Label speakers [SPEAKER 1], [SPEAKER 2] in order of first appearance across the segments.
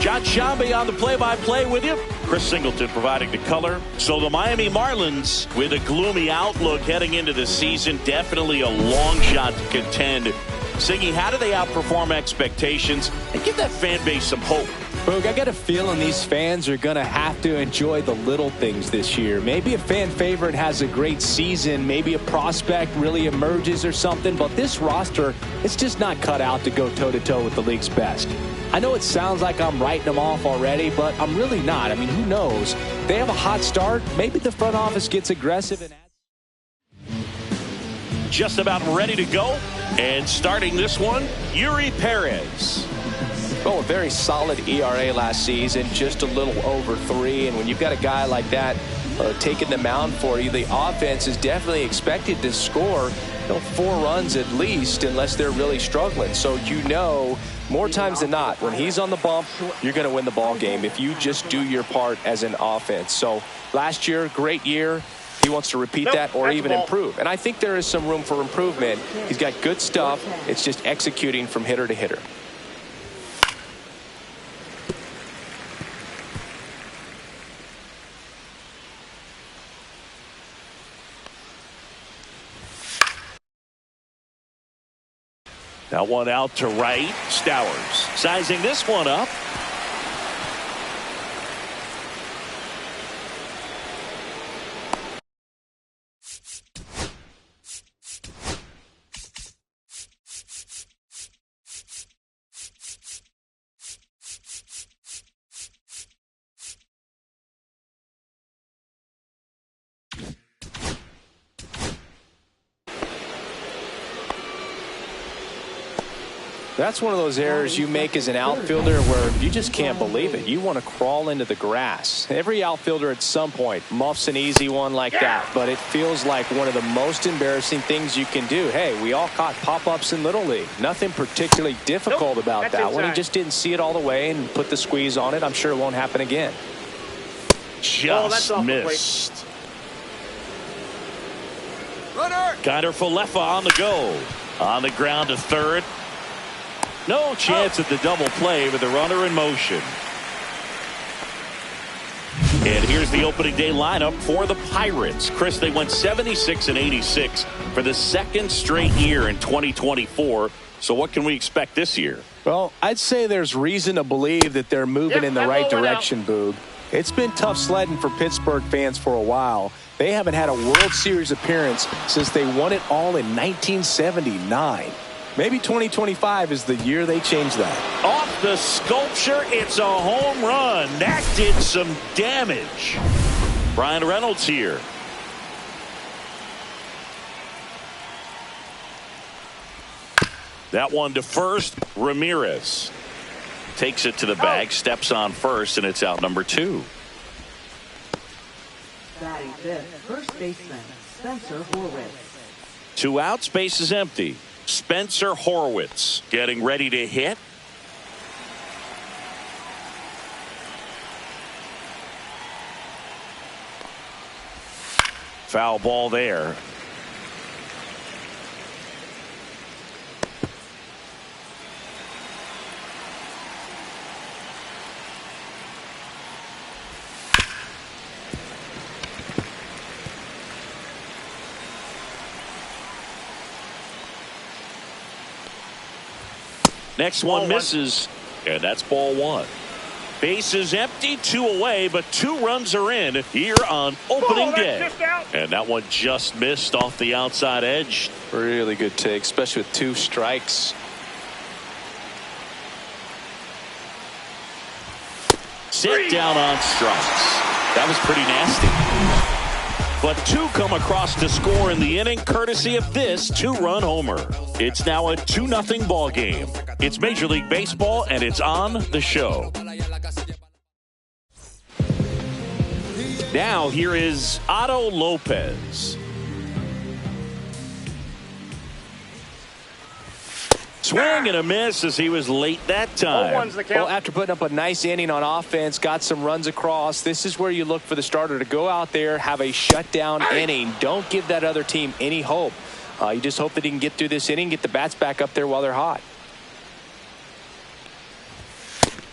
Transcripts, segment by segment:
[SPEAKER 1] John Shambi on the play-by-play with you. Chris Singleton providing the color. So the Miami Marlins with a gloomy outlook heading into the season. Definitely a long shot to contend. Siggy, how do they outperform expectations and give that fan base some hope?
[SPEAKER 2] Boog, I got a feeling these fans are going to have to enjoy the little things this year. Maybe a fan favorite has a great season. Maybe a prospect really emerges or something. But this roster, it's just not cut out to go toe-to-toe with the league's best. I know it sounds like I'm writing them off already, but I'm really not. I mean, who knows? They have a hot start. Maybe the front office gets aggressive and
[SPEAKER 1] just about ready to go. And starting this one, Yuri Perez.
[SPEAKER 2] Well, a very solid ERA last season, just a little over 3. And when you've got a guy like that taking the mound for you, the offense is definitely expected to score 4 runs at least, unless they're really struggling. So more times than not, when he's on the bump, you're going to win the ball game if you just do your part as an offense. So last year, great year. He wants to repeat that or even improve. And I think there is some room for improvement. He's got good stuff. It's just executing from hitter to hitter.
[SPEAKER 1] Now one out to right. Stowers sizing this one up.
[SPEAKER 2] That's one of those errors you make as an outfielder where you just can't believe it. You want to crawl into the grass. Every outfielder at some point muffs an easy one like that, but it feels like one of the most embarrassing things you can do. Hey, we all caught pop-ups in Little League. Nothing particularly difficult about that one. He just didn't see it all the way and put the squeeze on it. I'm sure it won't happen again.
[SPEAKER 1] Just missed. Runner. Kinder Falefa on the go. On the ground to third. No chance at the double play with the runner in motion. And here's the opening day lineup for the Pirates. Chris, they went 76 and 86 for the second straight year in 2024. So what can we expect this year?
[SPEAKER 2] Well, I'd say there's reason to believe that they're moving in the right direction, Boog. It's been tough sledding for Pittsburgh fans for a while. They haven't had a World Series appearance since they won it all in 1979. Maybe 2025 is the year they change that.
[SPEAKER 1] Off the sculpture, it's a home run. That did some damage. Brian Reynolds here. That one to first. Ramirez takes it to the bag, steps on first, and it's out number 2.
[SPEAKER 3] Batting fifth, first baseman Spencer Horwitz.
[SPEAKER 1] 2 outs, base is empty. Spencer Horwitz getting ready to hit. Foul ball there. Next one misses, and that's ball 1. Base is empty, 2 away, but 2 runs are in here on opening day. And that one just missed off the outside edge.
[SPEAKER 2] Really good take, especially with 2 strikes.
[SPEAKER 1] Sit down on strikes. That was pretty nasty. But 2 come across to score in the inning, courtesy of this 2-run homer. It's now a 2-0 ball game. It's Major League Baseball, and it's on the show. Now here is Otto Lopez. Swing and a miss as he was late that time.
[SPEAKER 2] Well, after putting up a nice inning on offense, got some runs across, this is where you look for the starter to go out there, have a shutdown inning. Don't give that other team any hope. You just hope that he can get through this inning, get the bats back up there while they're hot.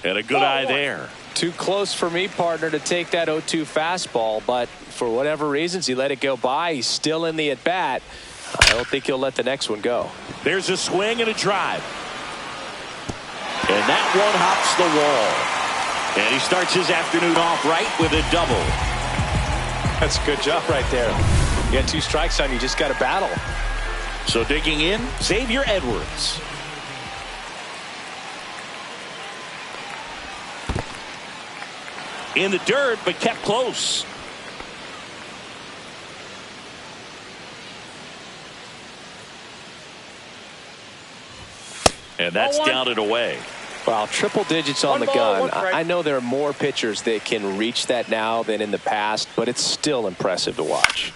[SPEAKER 1] And a good eye there.
[SPEAKER 2] Too close for me, partner, to take that 0-2 fastball, but for whatever reasons, he let it go by. He's still in the at-bat. I don't think he'll let the next one go.
[SPEAKER 1] There's a swing and a drive. And that one hops the wall. And he starts his afternoon off right with a double.
[SPEAKER 2] That's a good job right there. You got 2 strikes on you, just got to battle.
[SPEAKER 1] So digging in, Xavier Edwards. In the dirt, but kept close. And that's down and away.
[SPEAKER 2] Wow, triple digits on the gun. I know there are more pitchers that can reach that now than in the past, but it's still impressive to watch.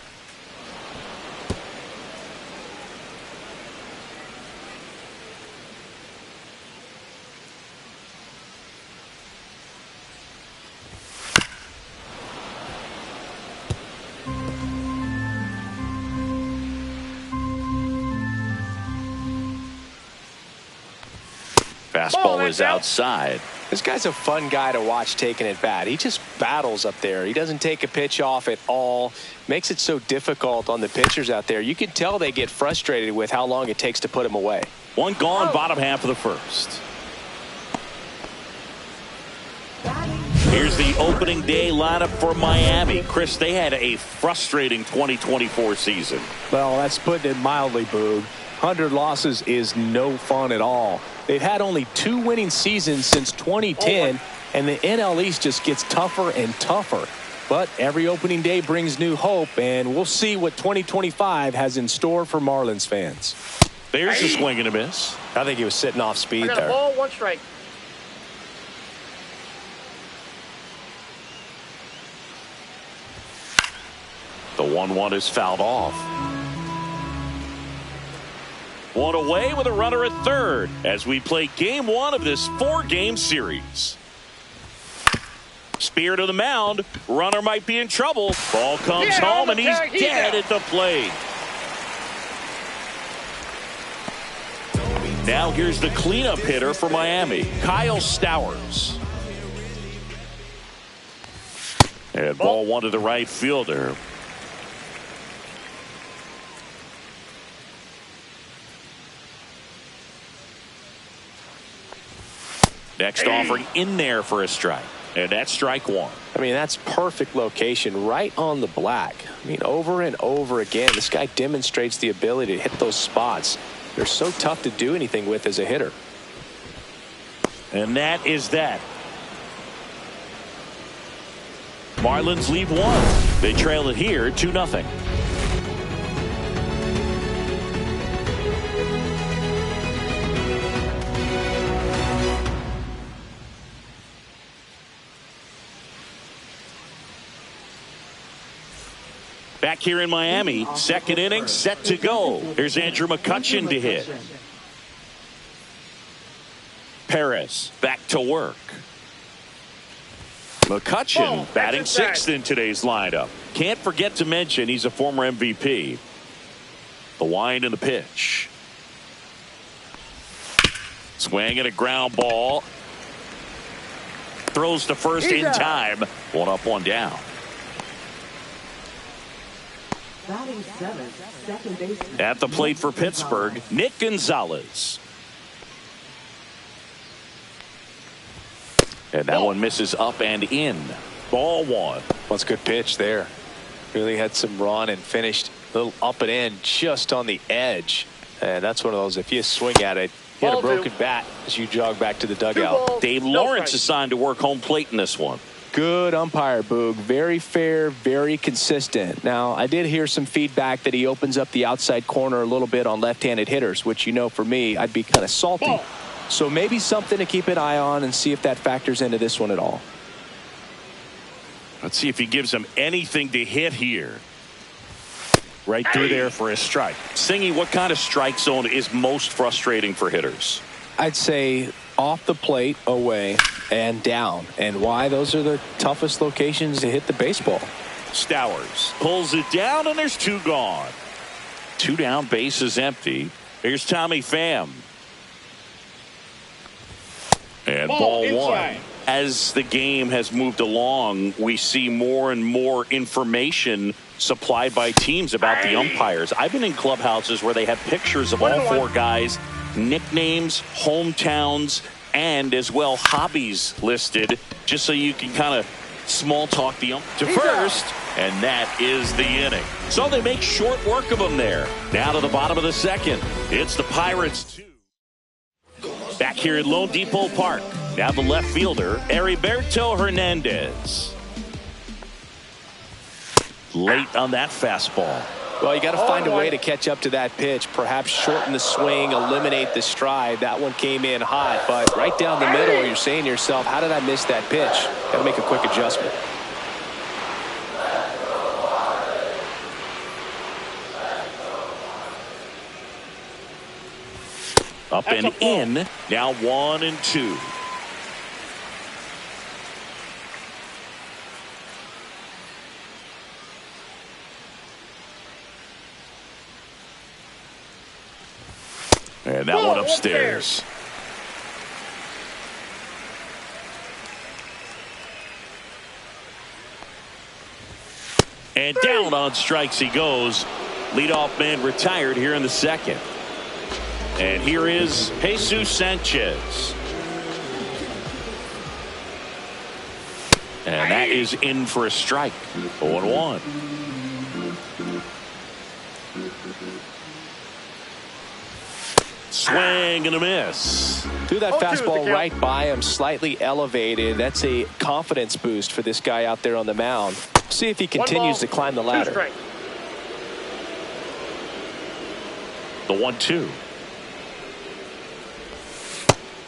[SPEAKER 1] Fastball is outside.
[SPEAKER 2] This guy's a fun guy to watch taking at bat. He just battles up there. He doesn't take a pitch off at all. Makes it so difficult on the pitchers out there. You can tell they get frustrated with how long it takes to put him away.
[SPEAKER 1] One gone, bottom half of the first. Here's the opening day lineup for Miami. Chris, they had a frustrating 2024 season.
[SPEAKER 4] Well, that's putting it mildly, Boog. 100 losses is no fun at all. They've had only 2 winning seasons since 2010, and the NL East just gets tougher and tougher. But every opening day brings new hope, and we'll see what 2025 has in store for Marlins fans.
[SPEAKER 1] There's a swing and a miss.
[SPEAKER 2] I think he was sitting off speed there.
[SPEAKER 5] Ball, 1 strike.
[SPEAKER 1] The 1-1 is fouled off. One away with a runner at third as we play game 1 of this 4-game series. Spear to the mound. Runner might be in trouble. Ball comes home and he's dead at the plate. Now here's the cleanup hitter for Miami, Kyle Stowers. And ball 1 to the right fielder. Next offering in there for a strike. And that's strike 1.
[SPEAKER 2] I mean, that's perfect location right on the black. I mean, over and over again, this guy demonstrates the ability to hit those spots. They're so tough to do anything with as a hitter.
[SPEAKER 1] And that is that. Marlins leave 1. They trail it here 2-0. Back here in Miami, second inning set to go. Here's Andrew McCutchen to hit. Perez back to work. McCutchen batting 6th in today's lineup. Can't forget to mention he's a former MVP. The wind and the pitch. Swing and a ground ball. Throws to first in time. 1 up, 1 down.
[SPEAKER 3] Batting 7th, second baseman.
[SPEAKER 1] At the plate for Pittsburgh, Nick Gonzalez. And that one misses up and in. Ball 1.
[SPEAKER 2] That's a good pitch there. Really had some run and finished a little up and in just on the edge. And that's one of those, if you swing at it, you had a broken bat as you jog back to the dugout.
[SPEAKER 1] Dave Lawrence assigned to work home plate in this one.
[SPEAKER 2] Good umpire, Boog. Very fair, very consistent. Now, I did hear some feedback that he opens up the outside corner a little bit on left-handed hitters, which, you know, for me, I'd be kind of salty. So maybe something to keep an eye on and see if that factors into this one at all.
[SPEAKER 1] Let's see if he gives him anything to hit here. Right through there for a strike. Singy, what kind of strike zone is most frustrating for hitters?
[SPEAKER 2] I'd say off the plate, away, and down. And why? Those are the toughest locations to hit the baseball.
[SPEAKER 1] Stowers pulls it down, and there's 2 gone. 2 down, base is empty. Here's Tommy Pham. And ball one. As the game has moved along, we see more and more information supplied by teams about the umpires. I've been in clubhouses where they have pictures of all four guys, nicknames, hometowns, and as well hobbies listed, just so you can kind of small talk the ump to first. And that is the inning. So they make short work of them there. Now to the bottom of the second. It's the Pirates 2. Back here at Lone Depot Park. Now the left fielder, Heriberto Hernandez. Late on that fastball.
[SPEAKER 2] Well, you got to find a way to catch up to that pitch. Perhaps shorten the swing, eliminate the stride. That one came in hot, but right down the middle, you're saying to yourself, how did I miss that pitch? Got to make a quick adjustment.
[SPEAKER 1] Up and in. Now 1-2. And that one upstairs. And down on strikes he goes. Leadoff man retired here in the second. And here is Jesus Sanchez. And that is in for a strike. 0-1. Swing and a miss.
[SPEAKER 2] Threw that fastball right by him, slightly elevated. That's a confidence boost for this guy out there on the mound. See if he continues to climb the ladder.
[SPEAKER 1] The 1-2.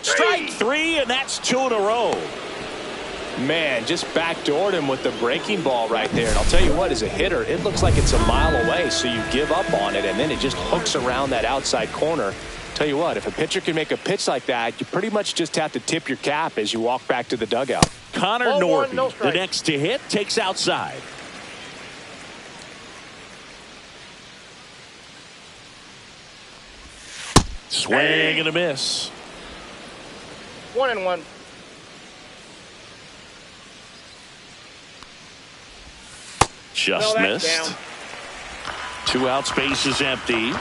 [SPEAKER 1] Strike three, and that's 2 in a row.
[SPEAKER 2] Man, just backdoored him with the breaking ball right there. And I'll tell you what, as a hitter, it looks like it's a mile away, so you give up on it, and then it just hooks around that outside corner. Tell you what, if a pitcher can make a pitch like that, you pretty much just have to tip your cap as you walk back to the dugout.
[SPEAKER 1] Connor Norby, the next to hit, takes outside. Swing and a miss.
[SPEAKER 5] 1-1.
[SPEAKER 1] Just missed.
[SPEAKER 5] Down.
[SPEAKER 1] 2 outs, base is empty.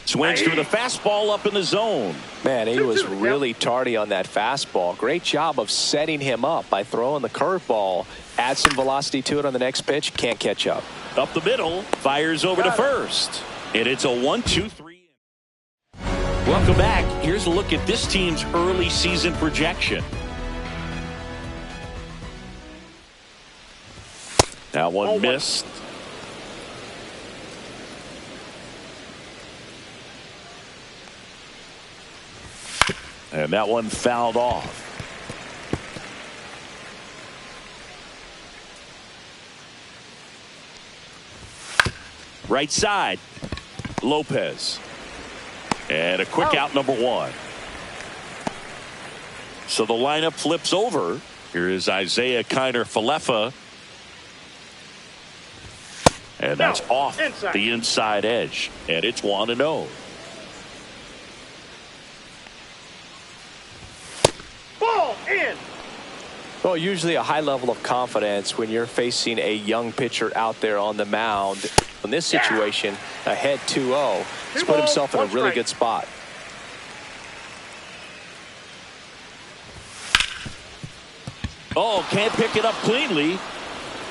[SPEAKER 1] Swings through the fastball up in the zone.
[SPEAKER 2] Man, he was really tardy on that fastball. Great job of setting him up by throwing the curveball. Add some velocity to it on the next pitch. Can't catch up.
[SPEAKER 1] Up the middle. Fires over to first. And it's a 1-2-3. Welcome back. Here's a look at this team's early season projection. That one missed. And that one fouled off. Right side, Lopez. And a quick out, number 1. So the lineup flips over. Here is Isaiah Kiner-Falefa. And that's off the inside edge. And it's 1-0.
[SPEAKER 5] Ball in.
[SPEAKER 2] Well, usually a high level of confidence when you're facing a young pitcher out there on the mound. In this situation, ahead 2-0. He's put himself in a really good spot.
[SPEAKER 1] Oh, can't pick it up cleanly.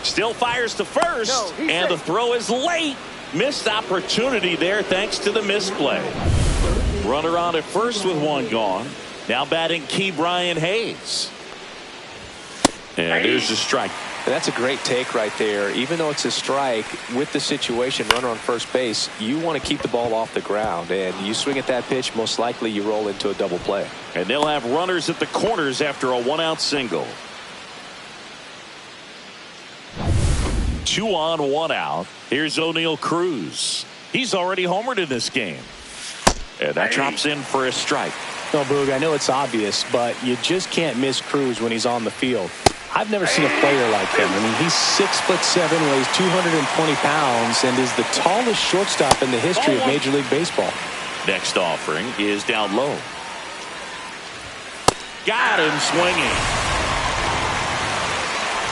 [SPEAKER 1] Still fires to first. And the throw is late. Missed opportunity there thanks to the misplay. Runner on at first with 1 gone. Now batting Key Brian Hayes. And there's the strike.
[SPEAKER 2] And that's a great take right there. Even though it's a strike, with the situation, runner on first base, you want to keep the ball off the ground. And you swing at that pitch, most likely you roll into a double play.
[SPEAKER 1] And they'll have runners at the corners after a 1-out single. 2 on, 1 out. Here's O'Neal Cruz. He's already homered in this game. And that drops in for a strike.
[SPEAKER 4] No, Boog, I know it's obvious, but you just can't miss Cruz when he's on the field. I've never seen a player like him. I mean, he's 6'7", weighs 220 pounds, and is the tallest shortstop in the history of Major League Baseball.
[SPEAKER 1] Next offering is down low. Got him swinging.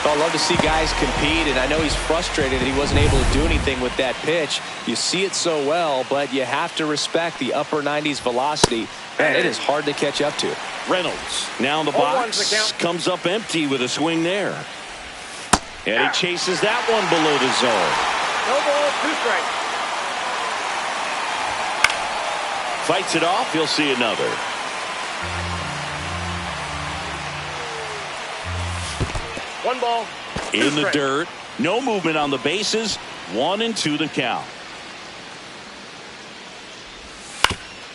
[SPEAKER 2] I love to see guys compete, and I know he's frustrated that he wasn't able to do anything with that pitch. You see it so well, but you have to respect the upper 90s velocity. Man, it is hard to catch up to.
[SPEAKER 1] Reynolds now in the box, comes up empty with a swing there. And he chases that one below the zone.
[SPEAKER 5] No ball, 2 strikes.
[SPEAKER 1] Fights it off, he'll see another.
[SPEAKER 5] One ball.
[SPEAKER 1] In the dirt. No movement on the bases. 1-2 the count.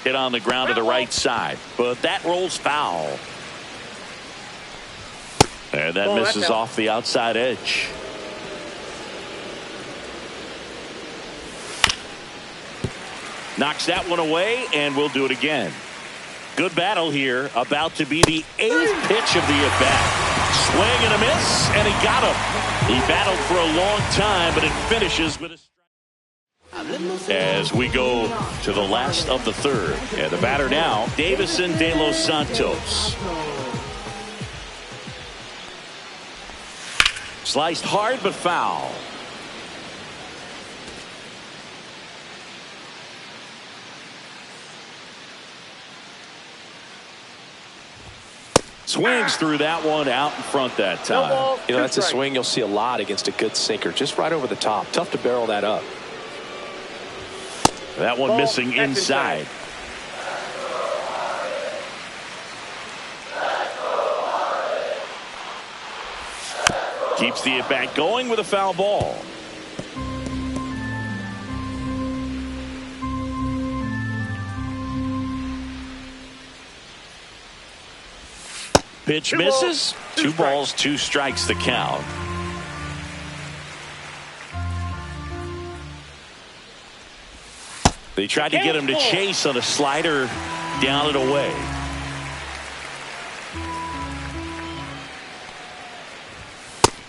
[SPEAKER 1] Hit on the ground to the right side. But that rolls foul. And that misses off the outside edge. Knocks that one away, and we'll do it again. Good battle here. About to be the 8th pitch of the at-bat. Swing and a miss, and he got him. He battled for a long time, but it finishes with a strike. As we go to the last of the 3rd. And the batter now, Davison de los Santos. Sliced hard, but foul. Swings through that one out in front that time.
[SPEAKER 2] You know, that's a swing you'll see a lot against a good sinker. Just right over the top. Tough to barrel that up.
[SPEAKER 1] That one missing inside. Keeps the at-bat going with a foul ball. Pitch misses. 2 balls, 2 strikes the count. They tried to get him to chase on a slider, down and away.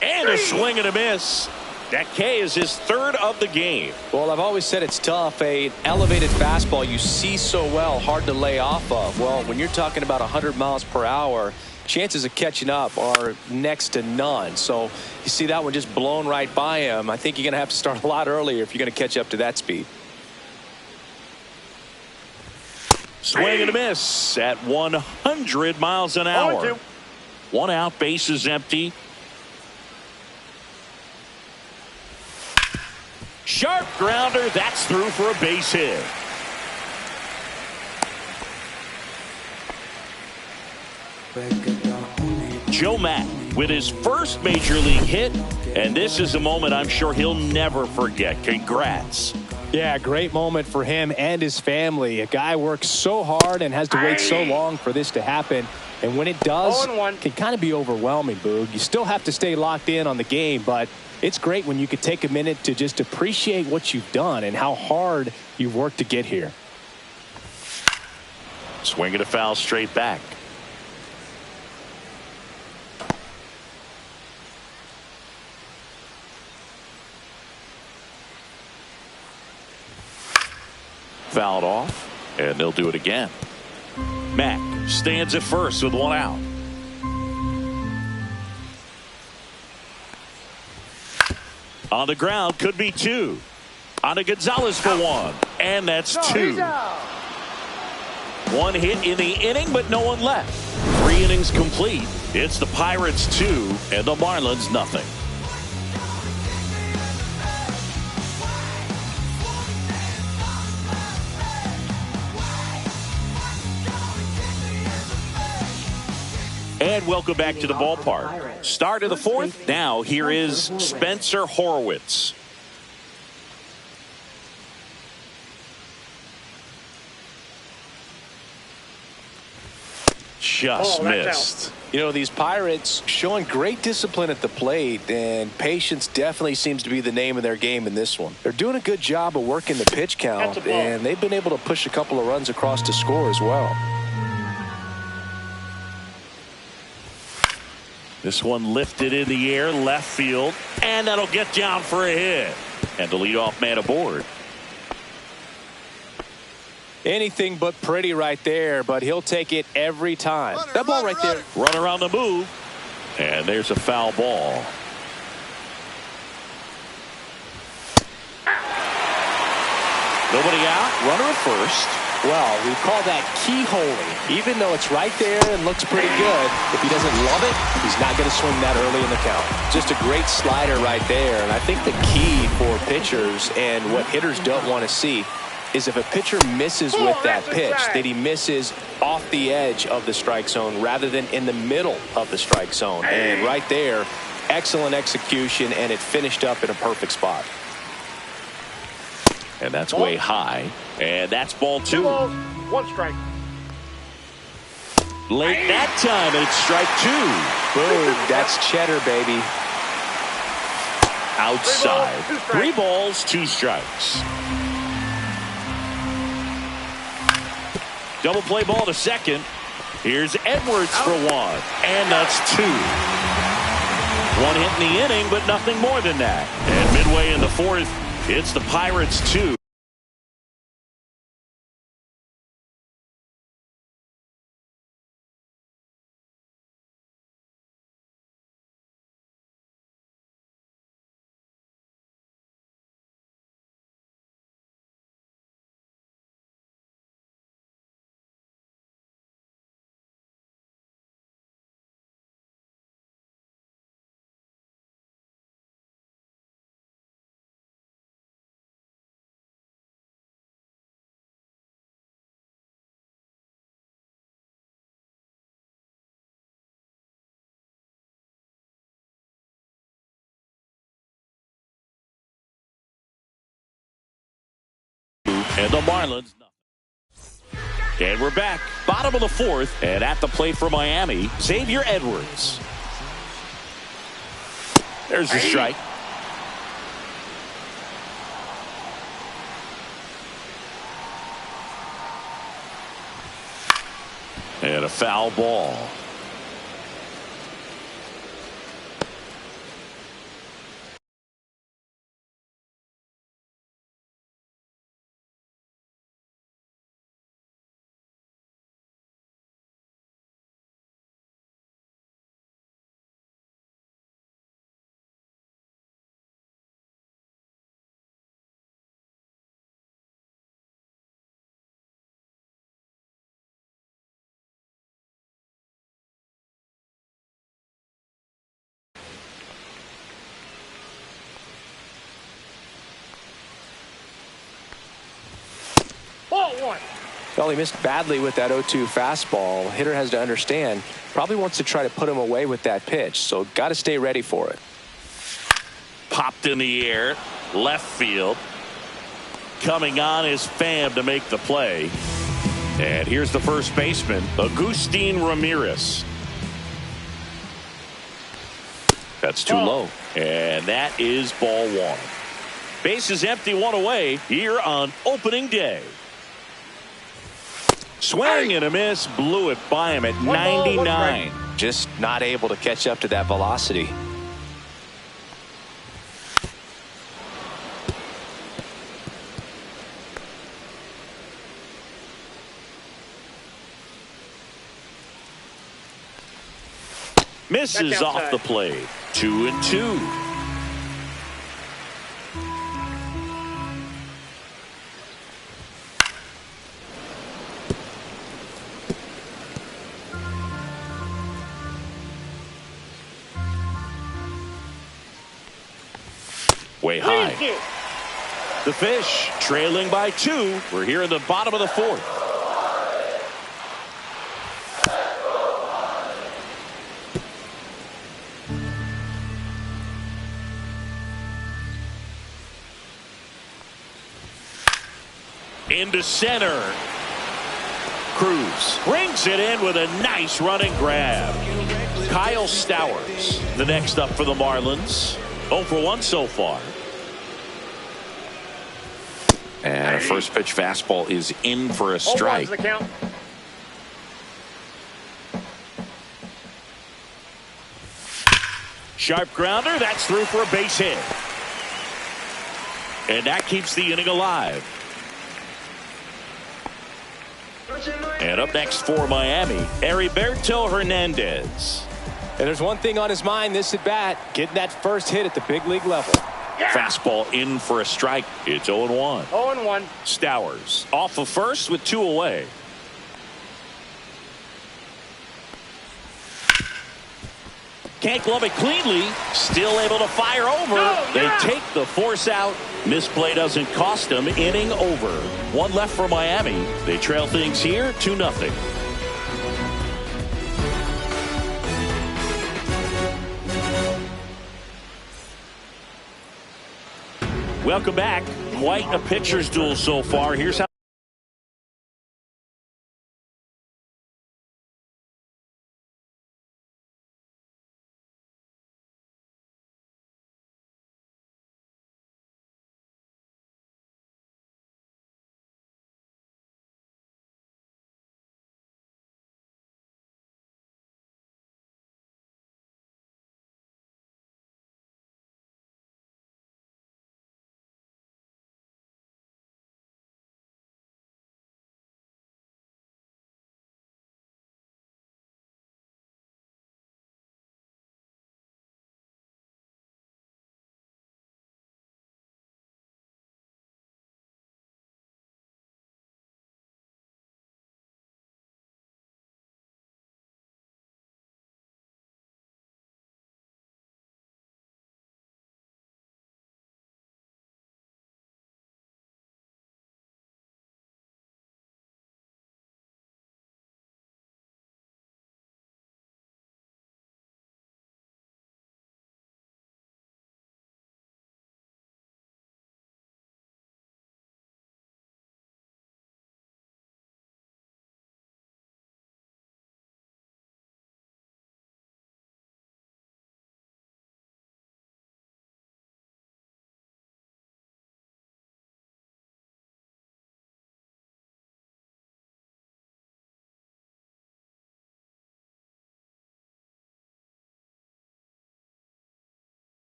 [SPEAKER 1] And a swing and a miss. That K is his 3rd of the game.
[SPEAKER 2] Well, I've always said it's tough. An elevated fastball you see so well, hard to lay off of. Well, when you're talking about 100 miles per hour, chances of catching up are next to none. So you see that one just blown right by him. I think you're going to have to start a lot earlier if you're going to catch up to that speed.
[SPEAKER 1] Swing and a miss at 100 miles an hour. 1 out, bases empty. Sharp grounder, that's through for a base hit. Joe Mack with his first major league hit, and this is a moment I'm sure he'll never forget. Congrats.
[SPEAKER 4] Yeah, great moment for him and his family. A guy works so hard and has to wait so long for this to happen. And when it does, it can kind of be overwhelming, Boog. You still have to stay locked in on the game, but it's great when you could take a minute to just appreciate what you've done and how hard you've worked to get here.
[SPEAKER 1] Swing and a foul straight back. Fouled off, and they'll do it again. Mack stands at first with 1 out. On the ground, could be 2. On to Gonzalez for 1, and that's 2. 1 hit in the inning, but no one left. 3 innings complete. It's the Pirates 2 and the Marlins nothing. And welcome back to the ballpark. Start of the 4th. Now here is Spencer Horwitz. Just missed.
[SPEAKER 2] You know, these Pirates showing great discipline at the plate, and patience definitely seems to be the name of their game in this one. They're doing a good job of working the pitch count, and they've been able to push a couple of runs across to score as well.
[SPEAKER 1] This one lifted in the air, left field, and that'll get down for a hit. And the leadoff man aboard.
[SPEAKER 4] Anything but pretty right there, but he'll take it every time. That ball right there.
[SPEAKER 1] Runner on the move. And there's a foul ball. Nobody out. Runner at first.
[SPEAKER 4] Well, we call that keyholing. Even though it's right there and looks pretty good, if he doesn't love it, he's not going to swing that early in the count.
[SPEAKER 2] Just a great slider right there. And I think the key for pitchers and what hitters don't want to see is if a pitcher misses with that pitch, that he misses off the edge of the strike zone rather than in the middle of the strike zone. And right there, excellent execution, and it finished up in a perfect spot.
[SPEAKER 1] And that's way high. And that's ball 2.
[SPEAKER 5] 2 balls, 1 strike.
[SPEAKER 1] Late that time, and it's strike 2.
[SPEAKER 2] Boom, that's cheddar, baby.
[SPEAKER 1] Outside. 3 balls, 2 strikes. Double play ball to second. Here's Edwards for 1. And that's 2. 1 hit in the inning, but nothing more than that. And midway in the 4th, it's the Pirates 2. And the Marlins. And we're back. Bottom of the 4th. And at the plate for Miami, Xavier Edwards. There's the strike. And a foul ball.
[SPEAKER 5] Ball 1.
[SPEAKER 2] Well, he missed badly with that 0-2 fastball. Hitter has to understand, probably wants to try to put him away with that pitch, so got to stay ready for it.
[SPEAKER 1] Popped in the air, left field. Coming on is Pham to make the play. And here's the first baseman, Agustin Ramirez. That's too low. And that is ball 1. Base is empty, 1 away here on opening day. Swing and a miss, blew it by him at 99.
[SPEAKER 2] Just not able to catch up to that velocity.
[SPEAKER 1] Misses off the plate. 2-2. Way high. The Fish trailing by 2. We're here in the bottom of the 4th. Into center. Cruz brings it in with a nice running grab. Kyle Stowers, the next up for the Marlins. 0 for 1 so far. And a first pitch fastball is in for a strike.
[SPEAKER 5] The count.
[SPEAKER 1] Sharp grounder. That's through for a base hit. And that keeps the inning alive. And up next for Miami, Heriberto Hernandez.
[SPEAKER 2] And there's one thing on his mind this at bat, getting that first hit at the big league level.
[SPEAKER 1] Fastball in for a strike. It's 0-1.
[SPEAKER 5] 0-1.
[SPEAKER 1] Stowers off of first with 2 away. Can't glove it cleanly. Still able to fire over. They take the force out. Misplay doesn't cost them. Inning over. 1 left for Miami. They trail things here 2-0. Welcome back. Quite a pitcher's duel so far. Here's how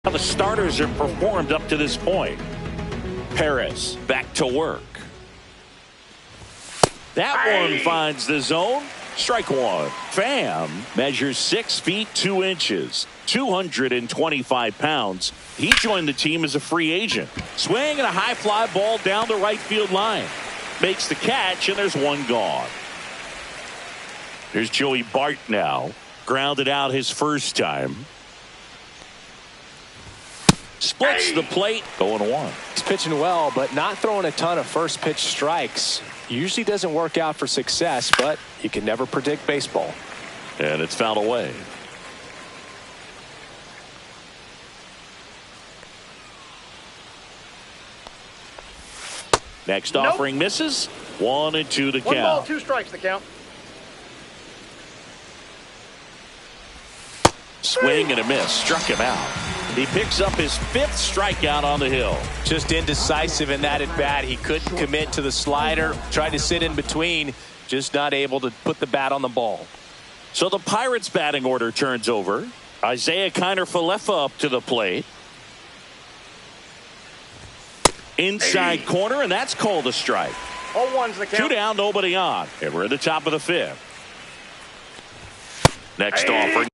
[SPEAKER 1] How the starters have performed up to this point. Perez back to work. That one finds the zone. Strike one. Pham measures 6 feet 2 inches, 225 pounds. He joined the team as a free agent. Swing and a high fly ball down the right field line. Makes the catch, and there's one gone. Here's Joey Bart now. Grounded out his first time. Splits the plate, 0-1.
[SPEAKER 2] He's pitching well, but not throwing a ton of first pitch strikes. Usually doesn't work out for success, but you can never predict baseball.
[SPEAKER 1] And it's fouled away. Next offering misses. 1-2 the count.
[SPEAKER 5] 1 ball, 2 strikes the count.
[SPEAKER 1] Swing and a miss. Struck him out. He picks up his 5th strikeout on the hill.
[SPEAKER 2] Just indecisive in that at bat. He couldn't commit to the slider. Tried to sit in between. Just not able to put the bat on the ball.
[SPEAKER 1] So the Pirates batting order turns over. Isaiah Kiner-Falefa up to the plate. Inside corner, and that's called a strike.
[SPEAKER 5] 0-1's the count.
[SPEAKER 1] 2 down, nobody on. And we're at the top of the 5th. Next offering.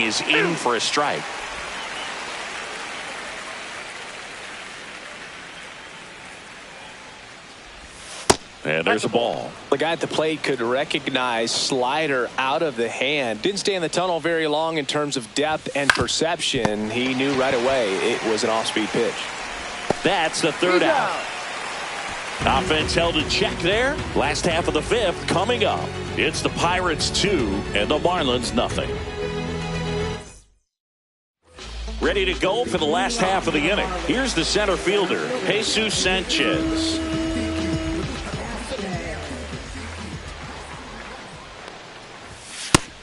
[SPEAKER 1] is in for a strike. And there's a ball.
[SPEAKER 2] The guy at the plate could recognize slider out of the hand. Didn't stay in the tunnel very long in terms of depth and perception. He knew right away it was an off-speed pitch.
[SPEAKER 1] That's the third out. Offense held in check there. Last half of the fifth coming up. It's the Pirates 2 and the Marlins nothing. Ready to go for the last half of the inning. Here's the center fielder, Jesus Sanchez.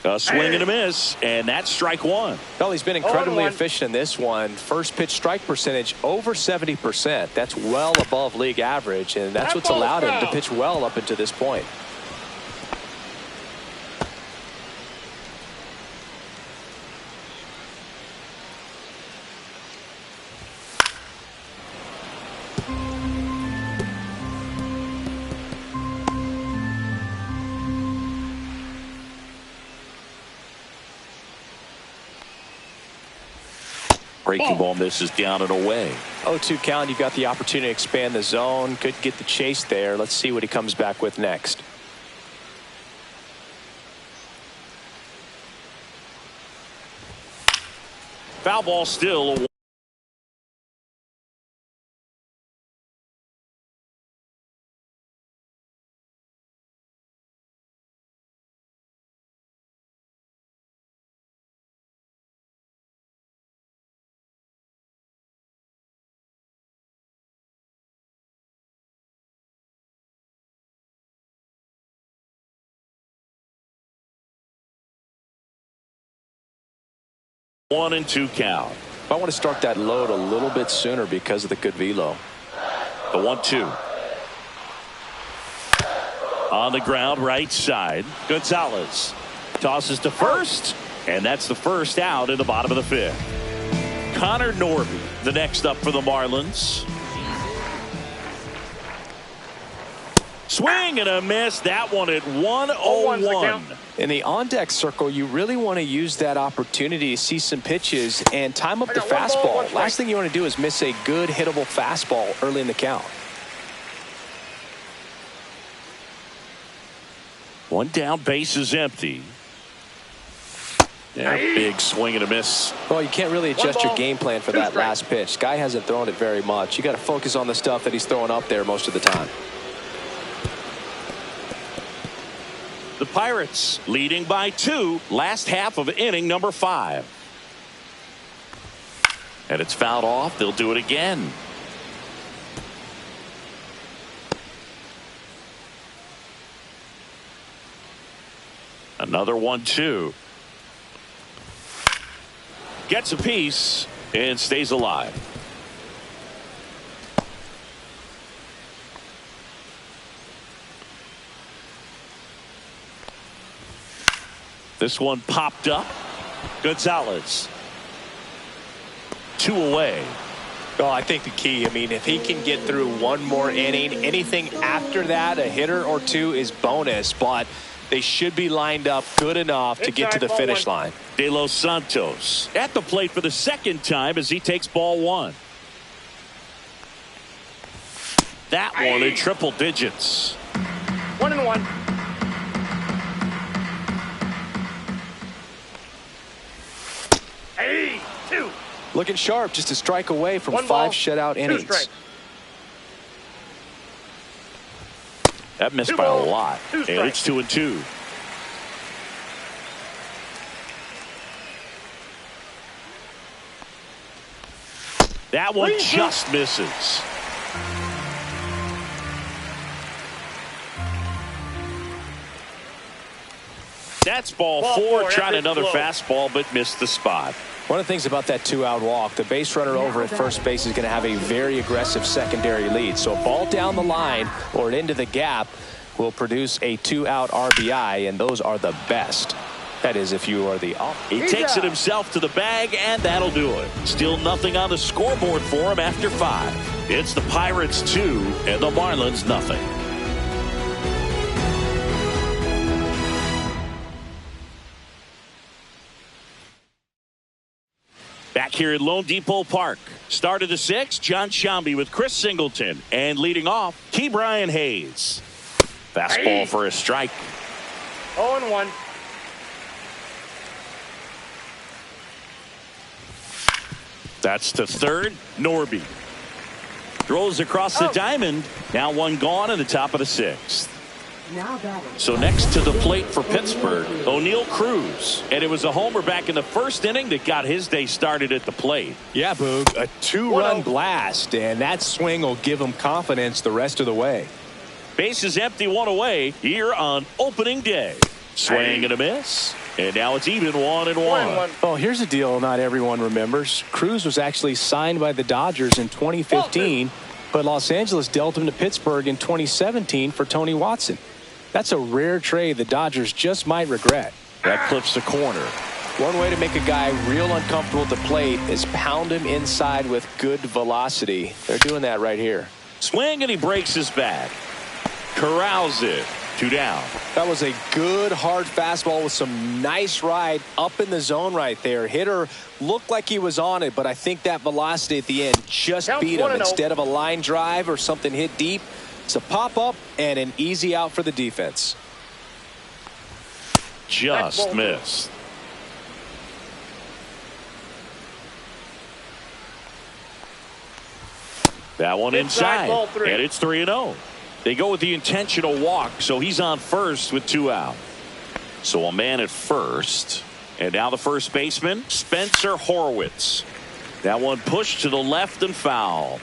[SPEAKER 1] A swing and a miss, and that's strike one.
[SPEAKER 2] Well, he's been incredibly efficient in this one. First pitch strike percentage over 70%. That's well above league average, and that's what's allowed him to pitch well up until this point.
[SPEAKER 1] Breaking ball misses down and away.
[SPEAKER 2] 0-2 count. You've got the opportunity to expand the zone. Could get the chase there. Let's see what he comes back with next.
[SPEAKER 1] Foul ball still. One and two count.
[SPEAKER 2] I want to start that load a little bit sooner because of the good velo.
[SPEAKER 1] The 1-2. On the ground, right side. Gonzalez tosses to first, and that's the first out in the bottom of the fifth. Connor Norby, the next up for the Marlins. Swing and a miss. That one at 1-0-1.
[SPEAKER 2] In the on-deck circle, you really want to use that opportunity to see some pitches and time up the fastball. Last thing you want to do is miss a good hittable fastball early in the count.
[SPEAKER 1] One down, base is empty. Yeah, big swing and a miss.
[SPEAKER 2] Well, you can't really adjust your game plan for that last pitch. Guy hasn't thrown it very much. You got to focus on the stuff that he's throwing up there most of the time.
[SPEAKER 1] The Pirates leading by 2, last half of inning number 5. And it's fouled off. They'll do it again. Another 1-2. Gets a piece and stays alive. This one popped up. Gonzalez. 2 away.
[SPEAKER 2] Oh, I think the key, if he can get through one more inning, anything after that, a hitter or two is bonus, but they should be lined up good enough to get to the finish line.
[SPEAKER 1] De Los Santos at the plate for the second time as he takes ball 1. That one in triple digits.
[SPEAKER 5] 1-1.
[SPEAKER 2] Looking sharp, just a strike away from 5 shutout innings.
[SPEAKER 1] That missed by a lot, and it's 2-2. That one just misses. That's ball 4, trying another fastball, but missed the spot.
[SPEAKER 2] One of the things about that 2-out walk, the base runner over at first base is going to have a very aggressive secondary lead. So a ball down the line or into the gap will produce a 2-out RBI, and those are the best. That is, if you are the off.
[SPEAKER 1] He takes it himself to the bag, and that'll do it. Still nothing on the scoreboard for him after 5. It's the Pirates 2 and the Marlins nothing. back here at Lone Depot Park. Start of the 6th, John Shambi with Chris Singleton. And leading off, Key Brian Hayes. Fastball for a strike.
[SPEAKER 5] 0-1.
[SPEAKER 1] That's to third, Norby. Throws across the diamond. Now one gone in the top of the 6th.
[SPEAKER 3] Now batting.
[SPEAKER 1] So next to the plate for Pittsburgh, O'Neal Cruz. And it was a homer back in the first inning that got his day started at the plate.
[SPEAKER 4] Yeah, Boog, a 2-run blast, and that swing will give him confidence the rest of the way.
[SPEAKER 1] Bases empty, one away here on opening day. Swing and a miss. And now it's even 1-1.
[SPEAKER 4] Oh, here's a deal not everyone remembers. Cruz was actually signed by the Dodgers in 2015, but Los Angeles dealt him to Pittsburgh in 2017 for Tony Watson. That's a rare trade the Dodgers just might regret.
[SPEAKER 1] That clips the corner.
[SPEAKER 2] One way to make a guy real uncomfortable at the plate is pound him inside with good velocity. They're doing that right here.
[SPEAKER 1] Swing and he breaks his bat. Corrals it. 2 down.
[SPEAKER 2] That was a good hard fastball with some nice ride up in the zone right there. Hitter looked like he was on it, but I think that velocity at the end just beat him. Instead of a line drive or something hit deep, it's a pop up and an easy out for the defense.
[SPEAKER 1] Just missed. That one inside, and it's 3-0. They go with the intentional walk, so he's on first with 2 out. So a man at first, and now the first baseman, Spencer Horwitz. That one pushed to the left and foul.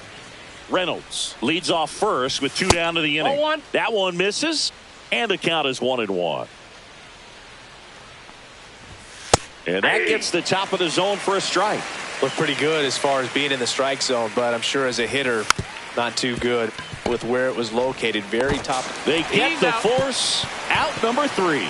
[SPEAKER 1] Reynolds leads off first with 2 down to the inning.
[SPEAKER 5] 0-1.
[SPEAKER 1] That one misses, and the count is 1-1. And that gets the top of the zone for a strike.
[SPEAKER 2] Looked pretty good as far as being in the strike zone, but I'm sure as a hitter, not too good with where it was located. Very top.
[SPEAKER 1] They get the force out number 3.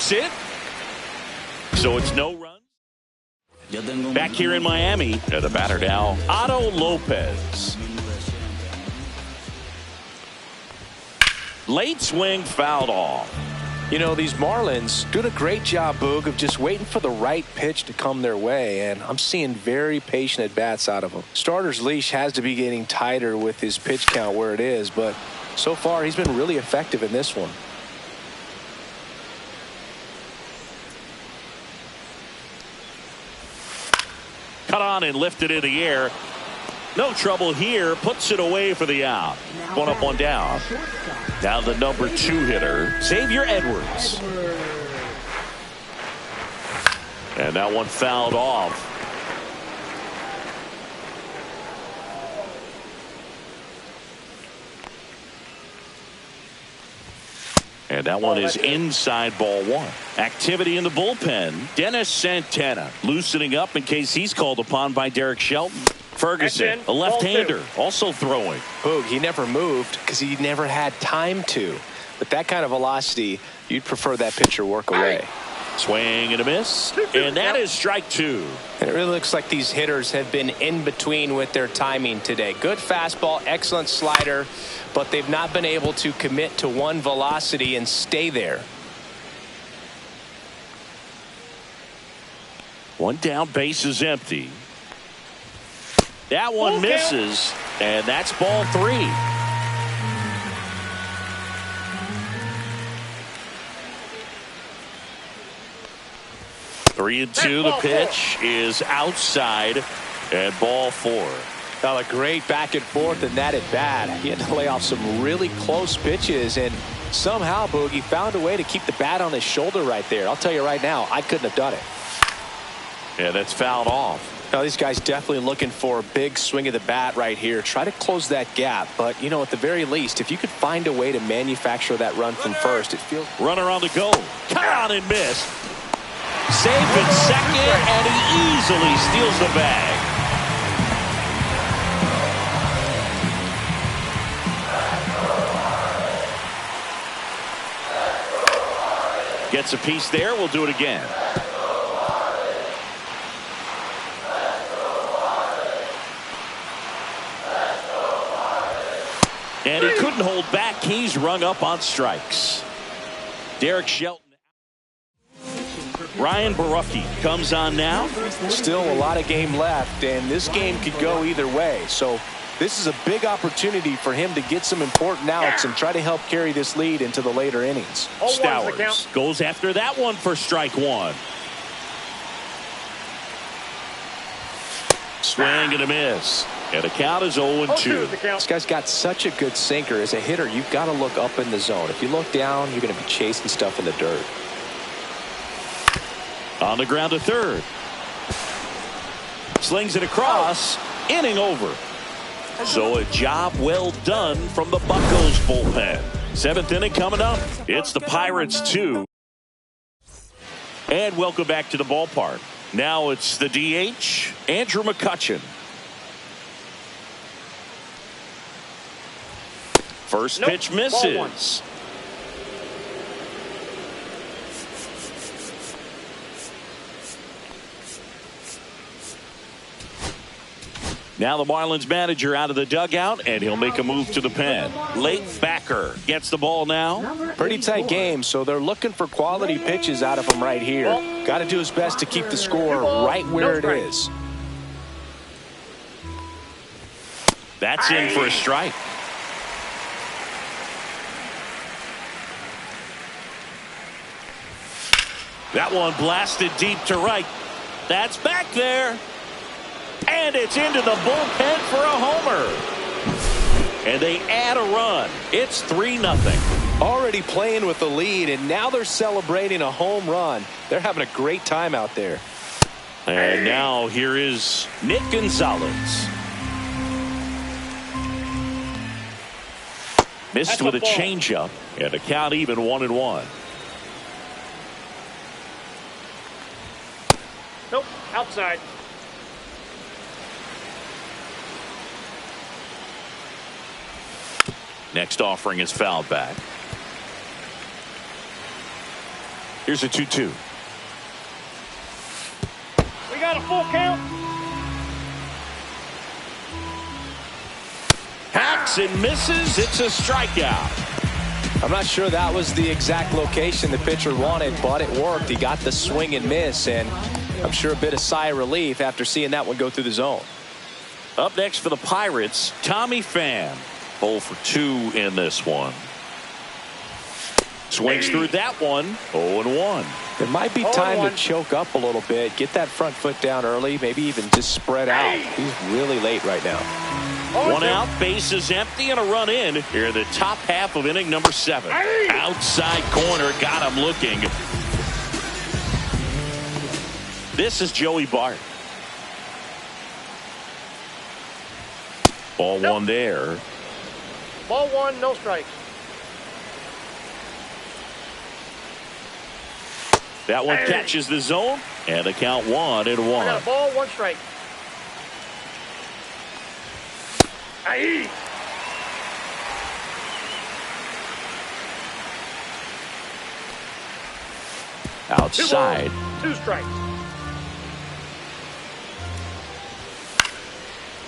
[SPEAKER 1] strikes it. So it's no run. Back here in Miami, the batter now, Otto Lopez. Late swing fouled off.
[SPEAKER 2] You know, these Marlins doing a great job, Boog, of just waiting for the right pitch to come their way, and I'm seeing very patient at-bats out of them. Starter's leash has to be getting tighter with his pitch count where it is, but so far he's been really effective in this one.
[SPEAKER 1] Cut on and lifted in the air. No trouble here. Puts it away for the out. One up, one down. Now the number 2 hitter, Xavier Edwards. And that one fouled off. And that one is inside ball 1. Activity in the bullpen. Dennis Santana loosening up in case he's called upon by Derek Shelton. Ferguson, a left-hander, also throwing.
[SPEAKER 2] Boog, he never moved because he never had time to. With that kind of velocity, you'd prefer that pitcher work away.
[SPEAKER 1] Swing and a miss. And that is strike 2.
[SPEAKER 2] And it really looks like these hitters have been in between with their timing today. Good fastball, excellent slider, but they've not been able to commit to one velocity and stay there.
[SPEAKER 1] One down, base is empty. That one misses, and that's ball 3. Three and 2. The pitch is outside, and ball 4.
[SPEAKER 2] Now a great back and forth in that at bat. He had to lay off some really close pitches, and somehow Boogie found a way to keep the bat on his shoulder right there. I'll tell you right now, I couldn't have done it.
[SPEAKER 1] Yeah, that's fouled off.
[SPEAKER 2] Now these guys definitely looking for a big swing of the bat right here. Try to close that gap, but you know, at the very least, if you could find a way to manufacture that run from first, it feels.
[SPEAKER 1] Runner on the go. Cut on and miss. Saved in second, and he easily steals the bag. Gets a piece there. We'll do it again. And he couldn't hold back. He's rung up on strikes. Derek Shelton. Ryan Baruffi comes on now.
[SPEAKER 2] Still a lot of game left, and this game could go either way. So this is a big opportunity for him to get some important outs and try to help carry this lead into the later innings.
[SPEAKER 1] Stowers goes after that one for strike 1. Swing and a miss. And the count is 0-2.
[SPEAKER 2] This guy's got such a good sinker. As a hitter, you've got to look up in the zone. If you look down, you're going to be chasing stuff in the dirt.
[SPEAKER 1] On the ground to third. Slings it across. Inning over. So a job well done from the Buccos bullpen. 7th inning coming up. It's the Pirates 2. And welcome back to the ballpark. Now it's the DH, Andrew McCutchen. First pitch misses. Now the Marlins manager out of the dugout, and he'll make a move to the pen. Late backer gets the ball now.
[SPEAKER 2] Pretty tight game, so they're looking for quality pitches out of him right here. Got to do his best to keep the score right where it is.
[SPEAKER 1] That's in for a strike. That one blasted deep to right. That's back there. And it's into the bullpen for a homer. And they add a run. It's 3-0.
[SPEAKER 2] Already playing with the lead, and now they're celebrating a home run. They're having a great time out there.
[SPEAKER 1] And now here is Nick Gonzalez. Missed with a changeup, and the count even 1-1.
[SPEAKER 5] Nope, outside.
[SPEAKER 1] Next offering is fouled back. Here's a 2-2.
[SPEAKER 5] We got a full count.
[SPEAKER 1] Hacks and misses. It's a strikeout.
[SPEAKER 2] I'm not sure that was the exact location the pitcher wanted, but it worked. He got the swing and miss, and I'm sure a bit of sigh of relief after seeing that one go through the zone.
[SPEAKER 1] Up next for the Pirates, Tommy Pham. 0 for 2 in this one. Swings through that one. 0-1.
[SPEAKER 2] It might be time to choke up a little bit, get that front foot down early, maybe even just spread out. He's really late right now.
[SPEAKER 1] 1 out, bases empty, and a run in here in the top half of inning number 7. Outside corner, got him looking. This is Joey Bart. Ball 1 there.
[SPEAKER 5] Ball 1, no strikes.
[SPEAKER 1] That one catches the zone, and the count 1-1.
[SPEAKER 5] I got a ball, 1 strike. Aye.
[SPEAKER 1] Outside.
[SPEAKER 5] 2 strikes.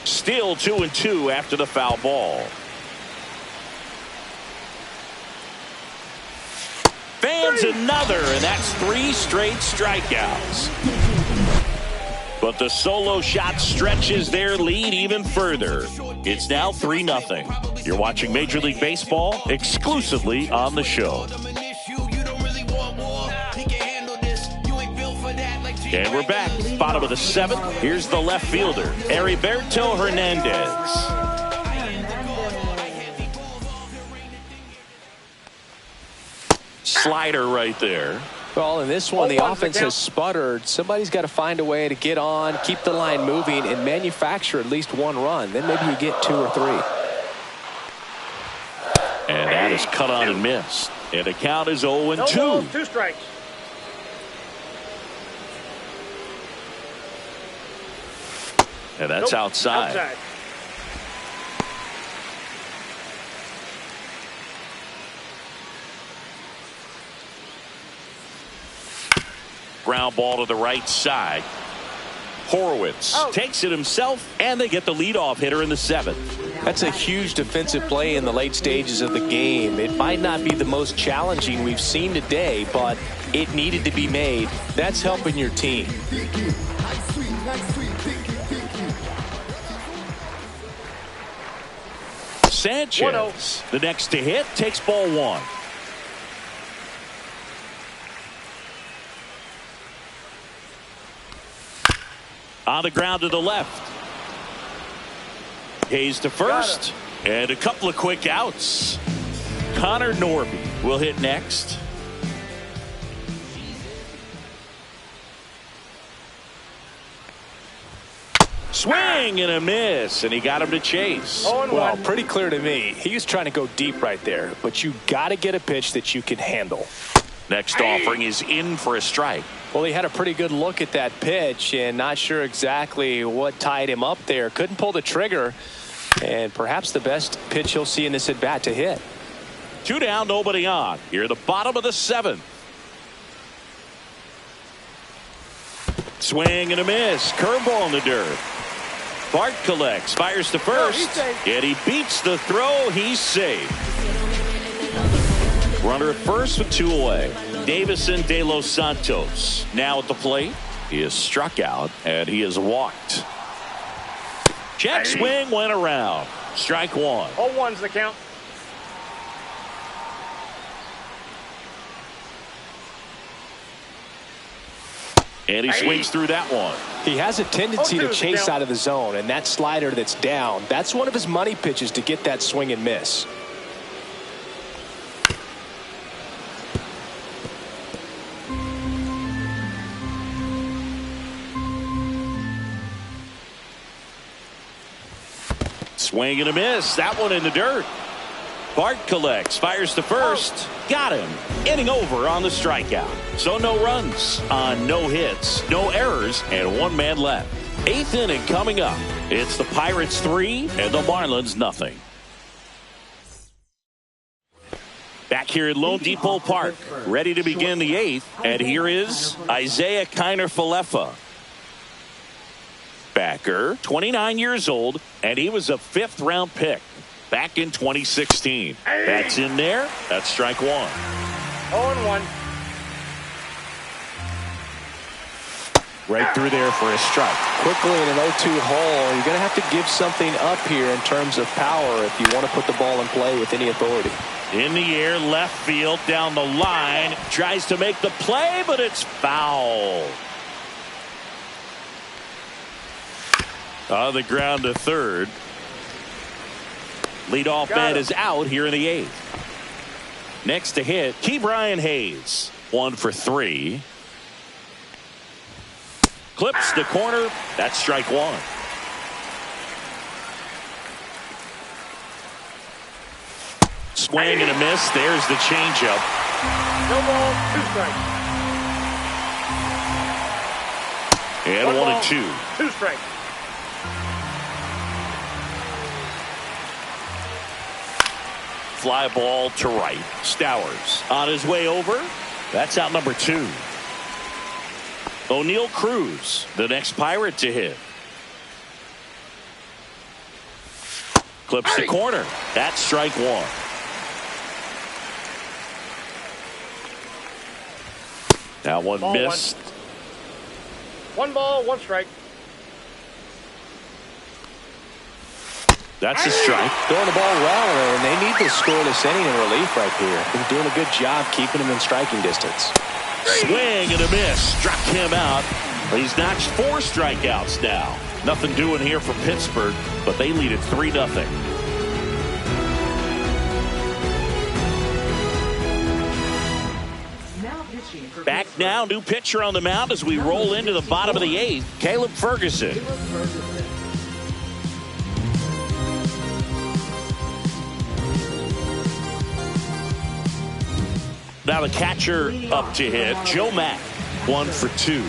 [SPEAKER 1] Still 2-2 after the foul ball. Fans another, and that's 3 straight strikeouts. But the solo shot stretches their lead even further. It's now 3-0. You're watching Major League Baseball exclusively on the show. And we're back. Bottom of the 7th. Here's the left fielder, Heriberto Hernandez. Slider right there.
[SPEAKER 2] Well, in this one, the offense has sputtered. Somebody's got to find a way to get on, keep the line moving, and manufacture at least 1 run. Then maybe you get 2 or 3.
[SPEAKER 1] And that is cut on and missed. And the count is 0-2.
[SPEAKER 5] No balls, 2 strikes.
[SPEAKER 1] And that's outside. Ground ball to the right side. Horowitz takes it himself, and they get the leadoff hitter in the 7th.
[SPEAKER 2] That's a huge defensive play in the late stages of the game. It might not be the most challenging we've seen today, but it needed to be made. That's helping your team.
[SPEAKER 1] Sanchez, the next to hit, takes ball 1. On the ground to the left. Hayes to first. And a couple of quick outs. Connor Norby will hit next. Swing and a miss, and he got him to chase.
[SPEAKER 2] Well, pretty clear to me. He was trying to go deep right there, but you got to get a pitch that you can handle.
[SPEAKER 1] Next offering is in for a strike.
[SPEAKER 2] Well, he had a pretty good look at that pitch and not sure exactly what tied him up there. Couldn't pull the trigger, and perhaps the best pitch he'll see in this at bat to hit.
[SPEAKER 1] 2 down, nobody on. Here at the bottom of the 7th. Swing and a miss. Curveball in the dirt. Bart collects, fires to first, and he beats the throw. He's safe. Runner at first with 2 away. Davison De Los Santos now at the plate. He is struck out, and he is walked. Check swing went around. Strike 1.
[SPEAKER 5] 0-1's the count.
[SPEAKER 1] And he swings through that one.
[SPEAKER 2] He has a tendency to chase out of the zone, and that slider that's down, that's one of his money pitches to get that swing and miss.
[SPEAKER 1] Swing and a miss. That one in the dirt. Bart collects, fires to first. Got him. Inning over on the strikeout. So no runs on no hits, no errors, and 1 man left. 8th inning coming up. It's the Pirates 3 and the Marlins nothing. Back here at Lone Depot Park, ready to begin the 8th. And here is Isaiah Kiner-Falefa. Backer, 29 years old, and he was a 5th-round pick back in 2016. That's in there. That's strike 1.
[SPEAKER 5] 0-1.
[SPEAKER 4] Right through there for a strike.
[SPEAKER 2] Quickly in an 0-2 hole, you're going to have to give something up here in terms of power if you want to put the ball in play with any authority.
[SPEAKER 1] In the air, left field, down the line. Tries to make the play, but it's foul. On the ground to third. Leadoff man is out here in the 8th. Next to hit, Ke'Bryan Hayes. 1 for 3. Clips the corner. That's strike 1. Swing and a miss. There's the changeup.
[SPEAKER 5] No ball, 2 strikes.
[SPEAKER 1] And 1 and 2.
[SPEAKER 5] 2 strikes.
[SPEAKER 1] Fly ball to right. Stowers on his way over. That's out number 2. O'Neal Cruz, the next Pirate to hit. Clips the corner. That's strike 1. That one
[SPEAKER 5] Ball
[SPEAKER 1] missed.
[SPEAKER 5] 1 ball, 1 strike.
[SPEAKER 1] That's a strike.
[SPEAKER 2] Throwing the ball well, and they need to score this inning in relief right here. They're doing a good job keeping him in striking distance.
[SPEAKER 1] Swing and a miss. Struck him out. He's notched 4 strikeouts now. Nothing doing here for Pittsburgh, but they lead it 3-0. Back now, new pitcher on the mound as we roll into the bottom of the 8th. Caleb Ferguson. Now the catcher up to hit, Joe Mack. 1 for 2.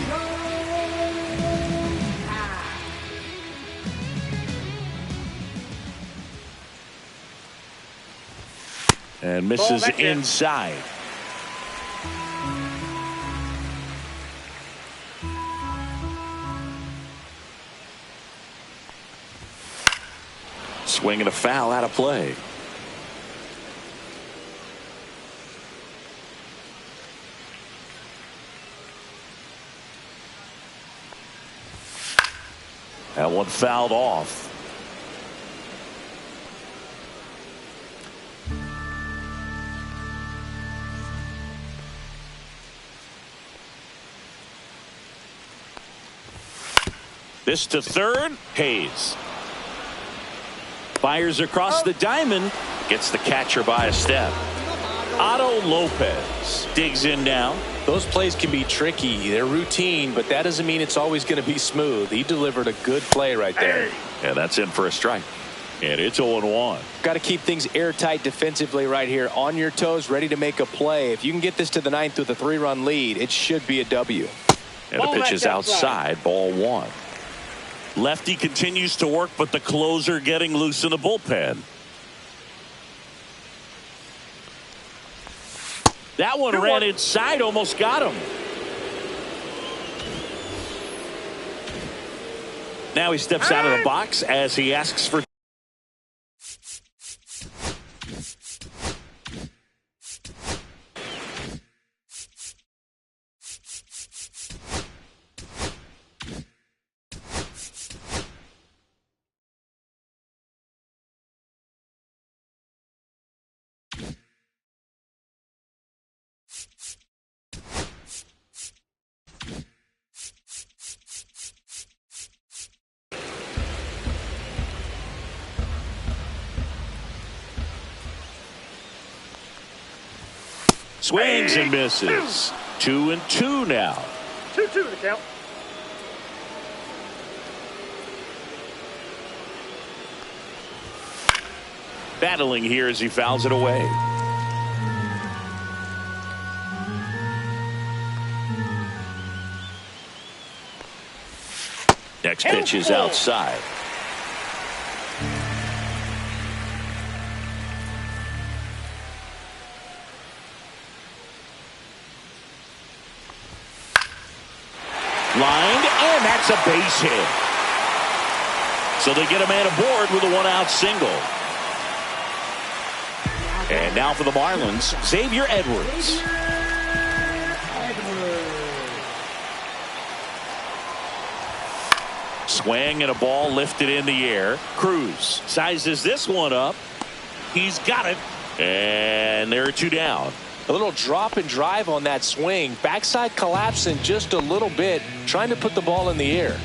[SPEAKER 1] And misses inside. Swing and a foul out of play. That one fouled off. This to third. Hayes fires across the diamond. Gets the catcher by a step. Otto Lopez digs in now.
[SPEAKER 2] Those plays can be tricky. They're routine, but that doesn't mean it's always going to be smooth. He delivered a good play right there.
[SPEAKER 1] And that's in for a strike. And it's 0-1.
[SPEAKER 2] Got to keep things airtight defensively right here. On your toes, ready to make a play. If you can get this to the 9th with a 3-run lead, it should be a W.
[SPEAKER 1] And the pitch is outside. Ball 1. Lefty continues to work, but the closer getting loose in the bullpen. That one ran inside, almost got him. Now he steps out of the box as he asks for. Swings and misses. 2-2 now.
[SPEAKER 5] 2-2 the count.
[SPEAKER 1] Battling here as he fouls it away. Next pitch is outside. Lined, and that's a base hit. So they get a man aboard with a one-out single. And now for the Marlins, Xavier Edwards. Swing and a ball lifted in the air. Cruz sizes this one up. He's got it. And there are two down.
[SPEAKER 4] A little drop and drive on that swing. Backside collapsing just a little bit, trying to put the ball in the air.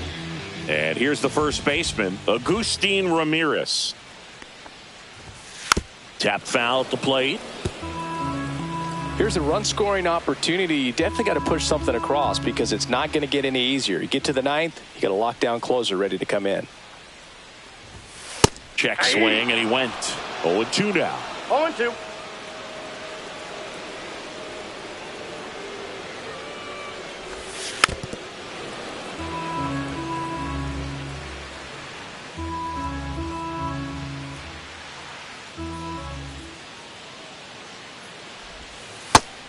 [SPEAKER 1] And here's the first baseman, Agustin Ramirez. Tap foul at the plate.
[SPEAKER 2] Here's a run scoring opportunity. You definitely got to push something across because it's not going to get any easier. You get to the ninth, you got a lockdown closer ready to come in.
[SPEAKER 1] Check swing, and he went 0-2 now.
[SPEAKER 5] 0-2.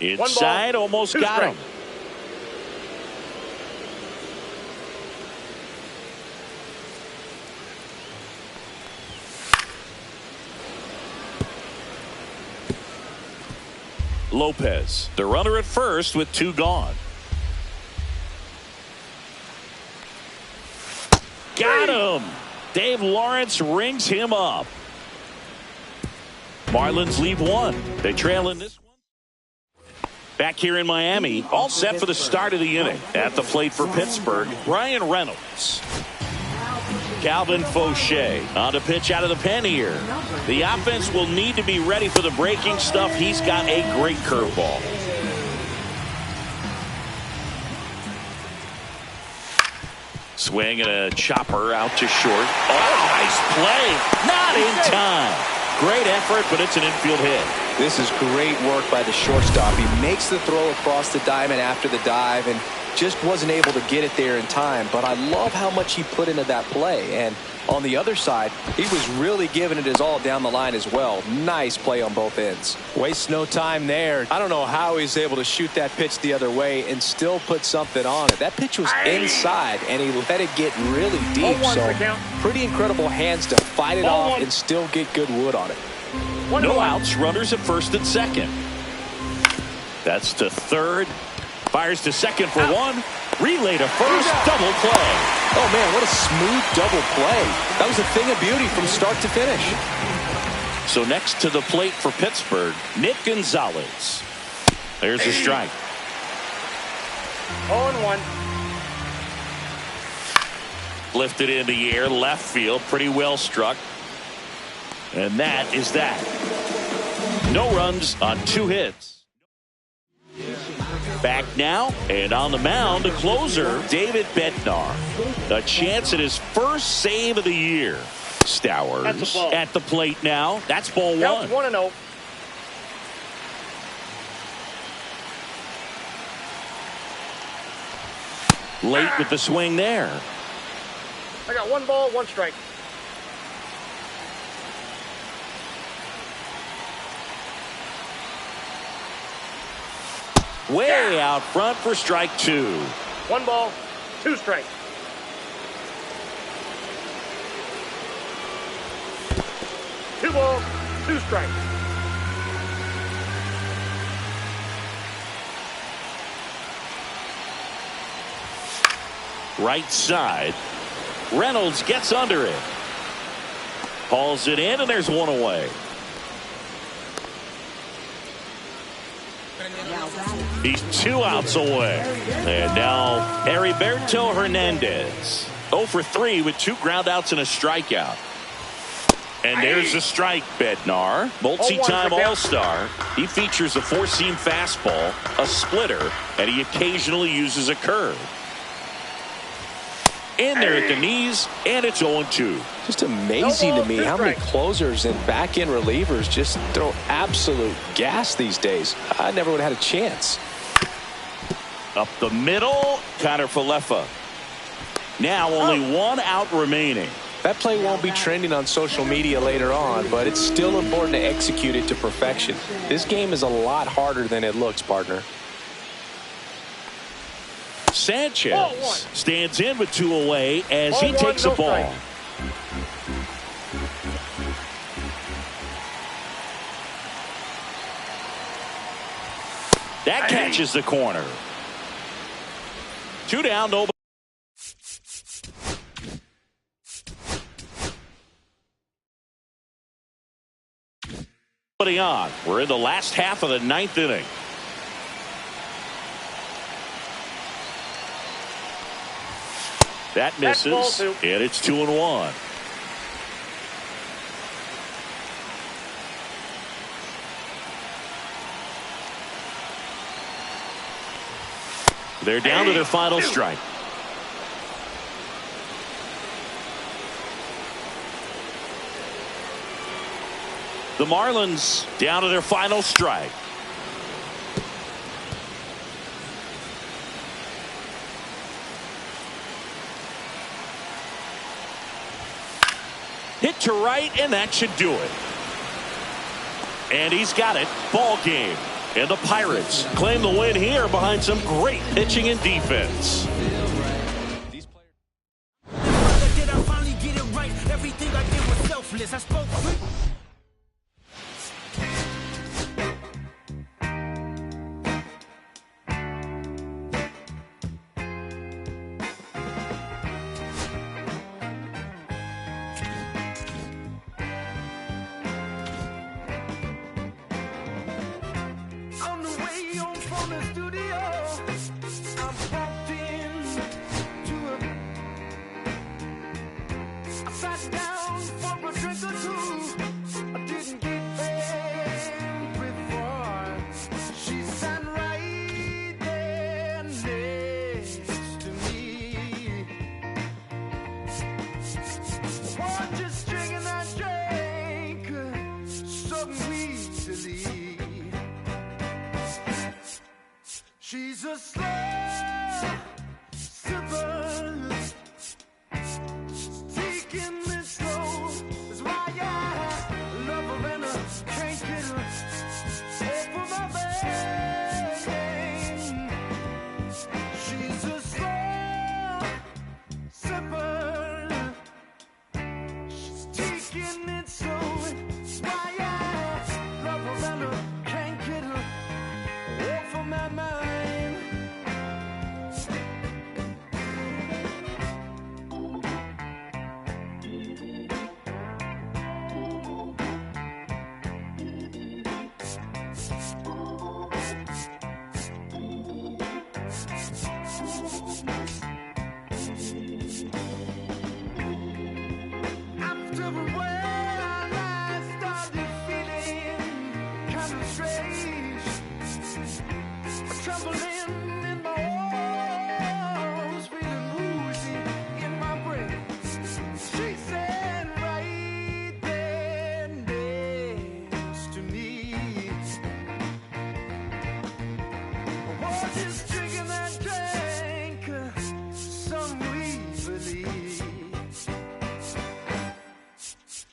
[SPEAKER 1] Inside, almost got him. Lopez, the runner at first with two gone. Got him. Dave Lawrence rings him up. Marlins leave one. They trail in this one. Back here in Miami, all set for the start of the inning. At the plate for Pittsburgh, Brian Reynolds. Calvin Fauché on to pitch out of the pen here. The offense will need to be ready for the breaking stuff. He's got a great curveball. Swing and a chopper out to short. Oh, nice play. Not in time. Great effort, but it's an infield hit.
[SPEAKER 2] This is great work by the shortstop. He makes the throw across the diamond after the dive and just wasn't able to get it there in time. But I love how much he put into that play. And on the other side, he was really giving it his all down the line as well. Nice play on both ends.
[SPEAKER 4] Wastes no time there. I don't know how he's able to shoot that pitch the other way and still put something on it. That pitch was inside, and he let it get really deep. So pretty incredible hands to fight it off and still get good wood on it.
[SPEAKER 1] No outs, runners at first and second. That's to third. Fires to second for one. Relay to first. Double play.
[SPEAKER 2] Oh, man, what a smooth double play. That was a thing of beauty from start to finish.
[SPEAKER 1] So next to the plate for Pittsburgh, Nick Gonzalez. There's a strike.
[SPEAKER 5] 0-1.
[SPEAKER 1] Lifted in the air, left field, pretty well struck. And that is that. No runs on 2 hits. Back now, and on the mound, the closer, David Bednar. A chance at his first save of the year. Stowers at the plate now. That's ball one.
[SPEAKER 5] 1-0.
[SPEAKER 1] Late with the swing there.
[SPEAKER 5] I got 1 ball, 1 strike.
[SPEAKER 1] Way out front for strike 2.
[SPEAKER 5] 1 ball, 2 strikes. Two balls, 2 strikes.
[SPEAKER 1] Right side. Reynolds gets under it. Hauls it in, and there's one away. He's 2 outs away. And now Heriberto Hernandez. 0 for 3 with 2 groundouts and a strikeout. And there's a strike, Bednar. Multi-time All-Star. He features a 4-seam fastball, a splitter, and he occasionally uses a curve. In there at the knees, and it's 0-2.
[SPEAKER 2] Just amazing to me how many closers and back-end relievers just throw absolute gas these days. I never would have had a chance.
[SPEAKER 1] Up the middle, Connor Falefa. Now only 1 out remaining.
[SPEAKER 4] That play won't be trending on social media later on, but it's still important to execute it to perfection. This game is a lot harder than it looks, partner.
[SPEAKER 1] Sanchez stands in with 2 away as he takes a ball. That catches the corner. 2 down, nobody. On. We're in the last half of the 9th inning. That misses, and it's 2-1. They're down to their final strike. The Marlins down to their final strike. Hit to right, and that should do it. And he's got it. Ball game. And the Pirates claim the win here behind some great pitching and defense.
[SPEAKER 6] Did I finally get it right? Everything I did was selfless. I spoke quick. She's a slow sipper, taking it slow. That's why I love her and I can't get her off of my brain. She's a slow sipper, she's taking it slow. That's why I love her and I can't get her off of my mind.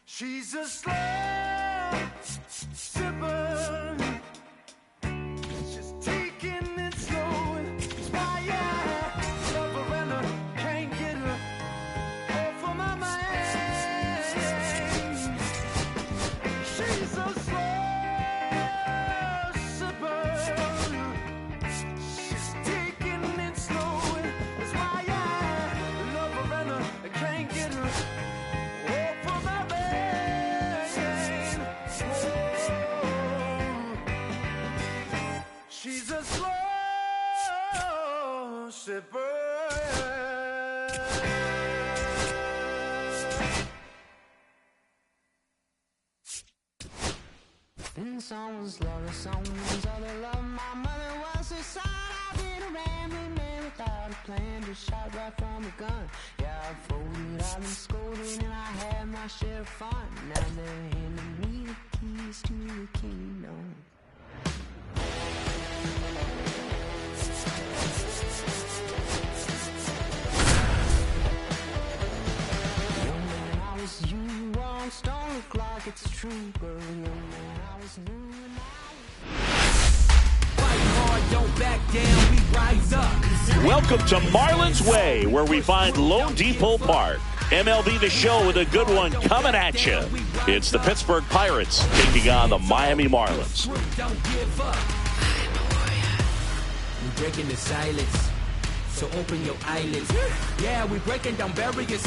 [SPEAKER 6] She's a slow sipper, she's taking it slow. It's why I love her and I can't get her off of my mind. She's a slow sipper, she's taking it slow. It's why I love her and I can't get her off of my mind. She's a slow sipper.
[SPEAKER 7] Then someone's love, someone's other love. My mother was her son. I've been a rambling man without a plan, just shot right from a gun. Yeah, I folded, I've been scolded, and I had my share of fun. Now they're handing me the keys to the kingdom. Young man, I was you, wrong, stone look like it's true, but young man, I was new and I was... Fight hard, don't back down, we rise up.
[SPEAKER 1] Welcome to Marlins Way, where we find Lone Depot Park. MLB The Show with a good one coming at you. It's the Pittsburgh Pirates taking on the Miami Marlins.
[SPEAKER 8] We're breaking the silence, so open your eyelids. Yeah, we're breaking down barriers.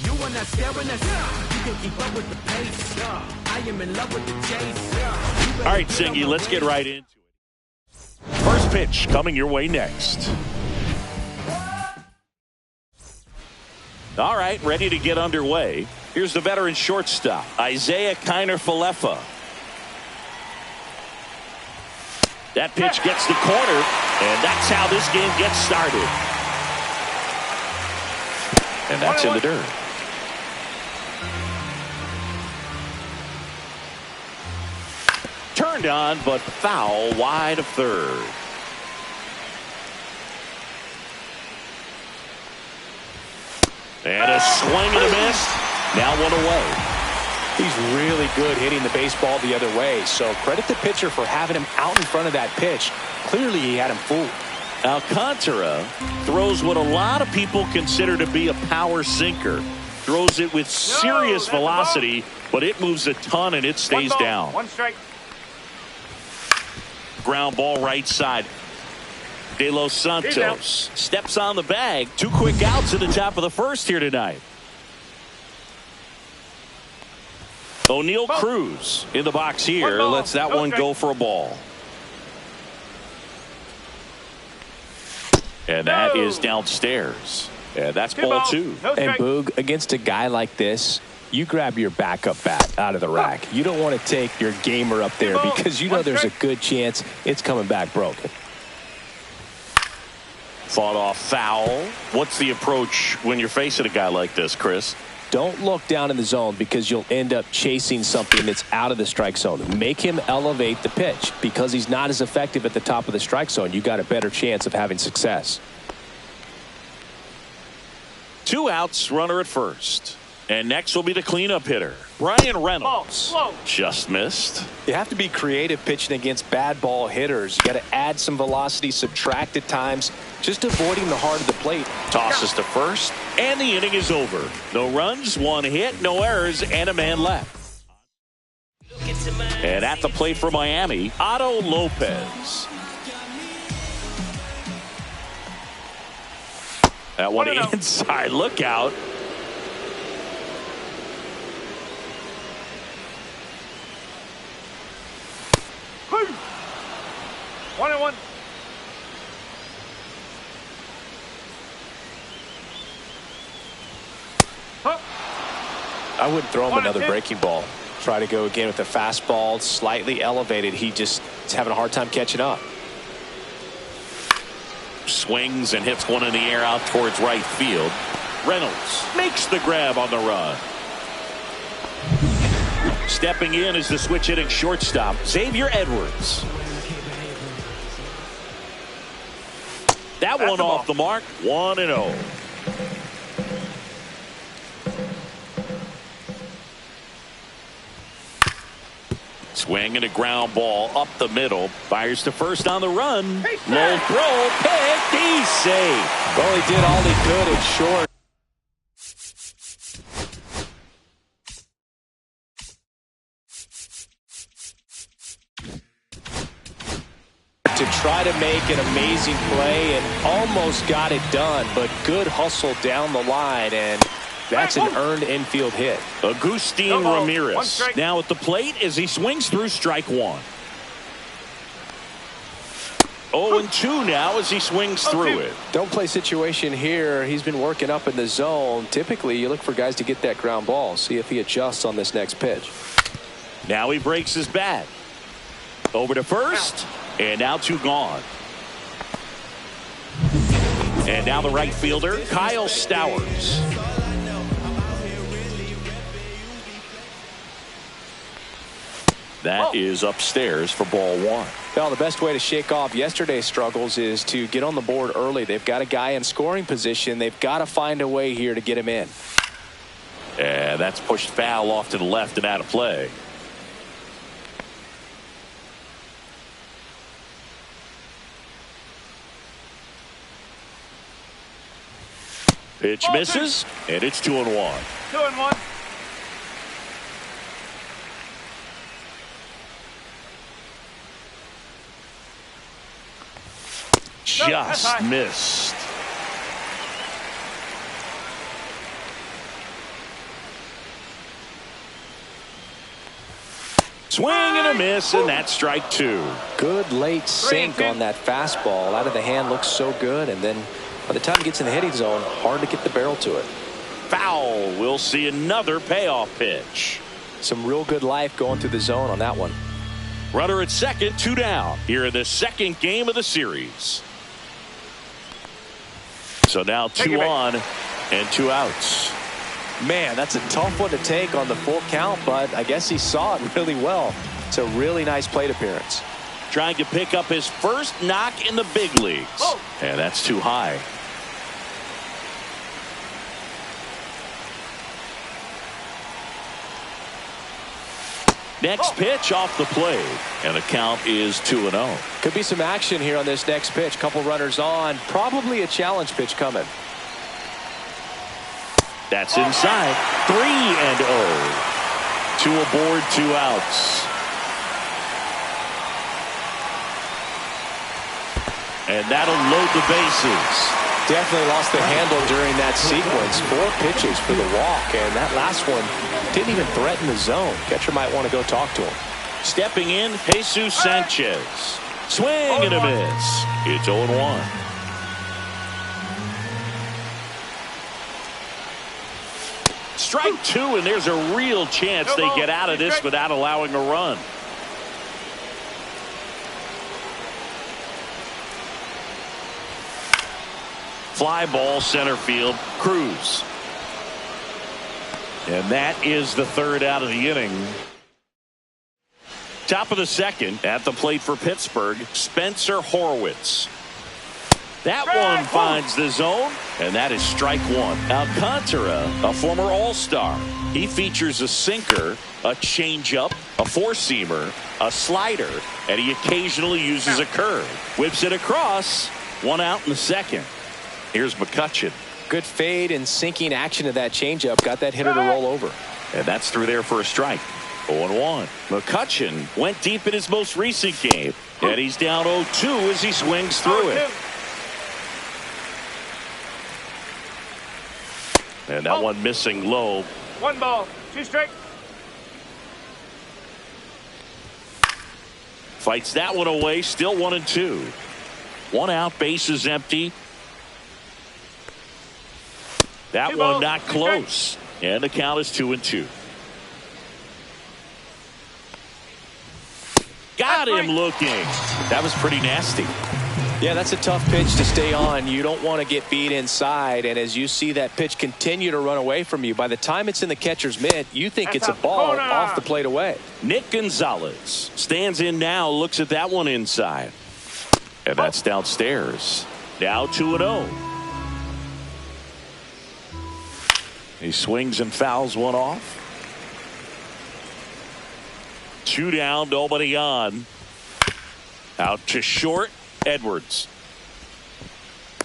[SPEAKER 8] You are not scaring us. You can keep up with the pace. I am in love with the chase.
[SPEAKER 1] All right, Singy, let's get right into it. First pitch coming your way next. All right, ready to get underway. Here's the veteran shortstop, Isaiah Kiner-Falefa. That pitch gets the corner, and that's how this game gets started. And that's in the dirt. Turned on, but foul wide of third. And a swing and a miss. Now one away.
[SPEAKER 4] He's really good hitting the baseball the other way, so credit the pitcher for having him out in front of that pitch. Clearly he had him fooled.
[SPEAKER 1] Alcantara throws what a lot of people consider to be a power sinker. Throws it with serious velocity, but it moves a ton and it stays down.
[SPEAKER 5] One strike.
[SPEAKER 1] Ground ball right side. De Los Santos steps on the bag. 2 quick outs at the top of the first here tonight. O'Neal Cruz in the box here. Lets that one go for a ball. And that is downstairs. And that's ball 2.
[SPEAKER 4] And Boog, against a guy like this, you grab your backup bat out of the rack. You don't want to take your gamer up there because you know there's a good chance it's coming back broken.
[SPEAKER 1] Fought off foul. What's the approach when you're facing a guy like this, Chris?
[SPEAKER 4] Don't look down in the zone because you'll end up chasing something that's out of the strike zone. Make him elevate the pitch. Because he's not as effective at the top of the strike zone, you got a better chance of having success.
[SPEAKER 1] 2 outs, runner at first. And next will be the cleanup hitter, Brian Reynolds. Just missed.
[SPEAKER 4] You have to be creative pitching against bad ball hitters. You got to add some velocity, subtract at times, just avoiding the heart of the plate.
[SPEAKER 1] Tosses to first, and the inning is over. No runs, 1 hit, no errors, and a man left. And at the plate for Miami, Otto Lopez. That one inside, look out.
[SPEAKER 5] One and one.
[SPEAKER 4] I wouldn't throw him another breaking ball. Try to go again with the fastball, slightly elevated. He just is having a hard time catching up.
[SPEAKER 1] Swings and hits one in the air out towards right field. Reynolds makes the grab on the run. Stepping in is the switch hitting shortstop, Xavier Edwards. That one off the mark, 1-0. Swing and a ground ball up the middle. Fires to first on the run. Low throw, picked, he's safe.
[SPEAKER 4] Well, he did all he could in short. To try to make an amazing play and almost got it done, but good hustle down the line, and that's an earned infield hit.
[SPEAKER 1] Agustin Ramirez now at the plate as he swings through strike 1. 0-2 now as he swings through it.
[SPEAKER 4] Don't play situation here. He's been working up in the zone. Typically, you look for guys to get that ground ball. See if he adjusts on this next pitch.
[SPEAKER 1] Now he breaks his bat. Over to first. And now 2 gone. And now the right fielder, Kyle Stowers. That is upstairs for ball 1.
[SPEAKER 4] Well, the best way to shake off yesterday's struggles is to get on the board early. They've got a guy in scoring position. They've got to find a way here to get him in.
[SPEAKER 1] And that's pushed foul off to the left and out of play. Pitch misses, and it's 2-1.
[SPEAKER 5] 2-1.
[SPEAKER 1] Just missed. Swing and a miss, and that's strike 2.
[SPEAKER 2] Good late sink on that fastball. Out of the hand looks so good, and then by the time it gets in the hitting zone, hard to get the barrel to it.
[SPEAKER 1] Foul. We'll see another payoff pitch.
[SPEAKER 2] Some real good life going through the zone on that one.
[SPEAKER 1] Runner at second, 2 down. Here in the second game of the series. So now 2 on and 2 outs.
[SPEAKER 2] Man, that's a tough one to take on the full count, but I guess he saw it really well. It's a really nice plate appearance.
[SPEAKER 1] Trying to pick up his first knock in the big leagues.
[SPEAKER 5] Oh.
[SPEAKER 1] And that's too high. Next pitch off the plate, and the count is 2-0.
[SPEAKER 2] Could be some action here on this next pitch. Couple runners on. Probably a challenge pitch coming.
[SPEAKER 1] That's inside. 3-0. 2 aboard, 2 outs. And that'll load the bases.
[SPEAKER 2] Definitely lost the handle during that sequence. 4 pitches for the walk, and that last one didn't even threaten the zone. Catcher might want to go talk to him.
[SPEAKER 1] Stepping in, Jesus Sanchez. Swing and a miss. It's 0-1. Strike 2, and there's a real chance they get out of this without allowing a run. Fly ball center field. Cruz. And that is the 3rd out of the inning. Top of the 2nd at the plate for Pittsburgh, Spencer Horwitz. That one finds the zone, and that is strike 1. Alcantara, a former All-Star. He features a sinker, a changeup, a four-seamer, a slider, and he occasionally uses a curve. Whips it across. 1 out in the 2nd. Here's McCutchen.
[SPEAKER 2] Good fade and sinking action of that changeup. Got that hitter to roll over.
[SPEAKER 1] And that's through there for a strike. 0-1. McCutchen went deep in his most recent game. And he's down 0-2 as he swings through it. And that one missing low.
[SPEAKER 5] 1 ball, 2 strike.
[SPEAKER 1] Fights that one away. Still 1-2. 1 out, bases empty. That one not close. And the count is 2-2. Got him looking. That was pretty nasty.
[SPEAKER 2] Yeah, that's a tough pitch to stay on. You don't want to get beat inside, and as you see that pitch continue to run away from you, by the time it's in the catcher's mitt, you think it's a ball off the plate away.
[SPEAKER 1] Nick Gonzalez stands in now, looks at that one inside. And that's downstairs. Now 2-0. He swings and fouls one off. 2 down, nobody on. Out to short. Edwards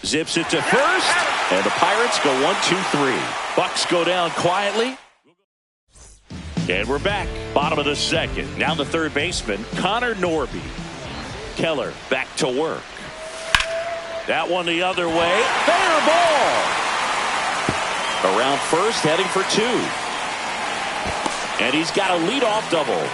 [SPEAKER 1] zips it to first, and the Pirates go 1-2-3. Bucks go down quietly, and we're back. Bottom of the 2nd. Now the 3rd baseman, Connor Norby. Keller back to work. That one the other way. Fair ball. Around first, heading for 2. And he's got a leadoff double.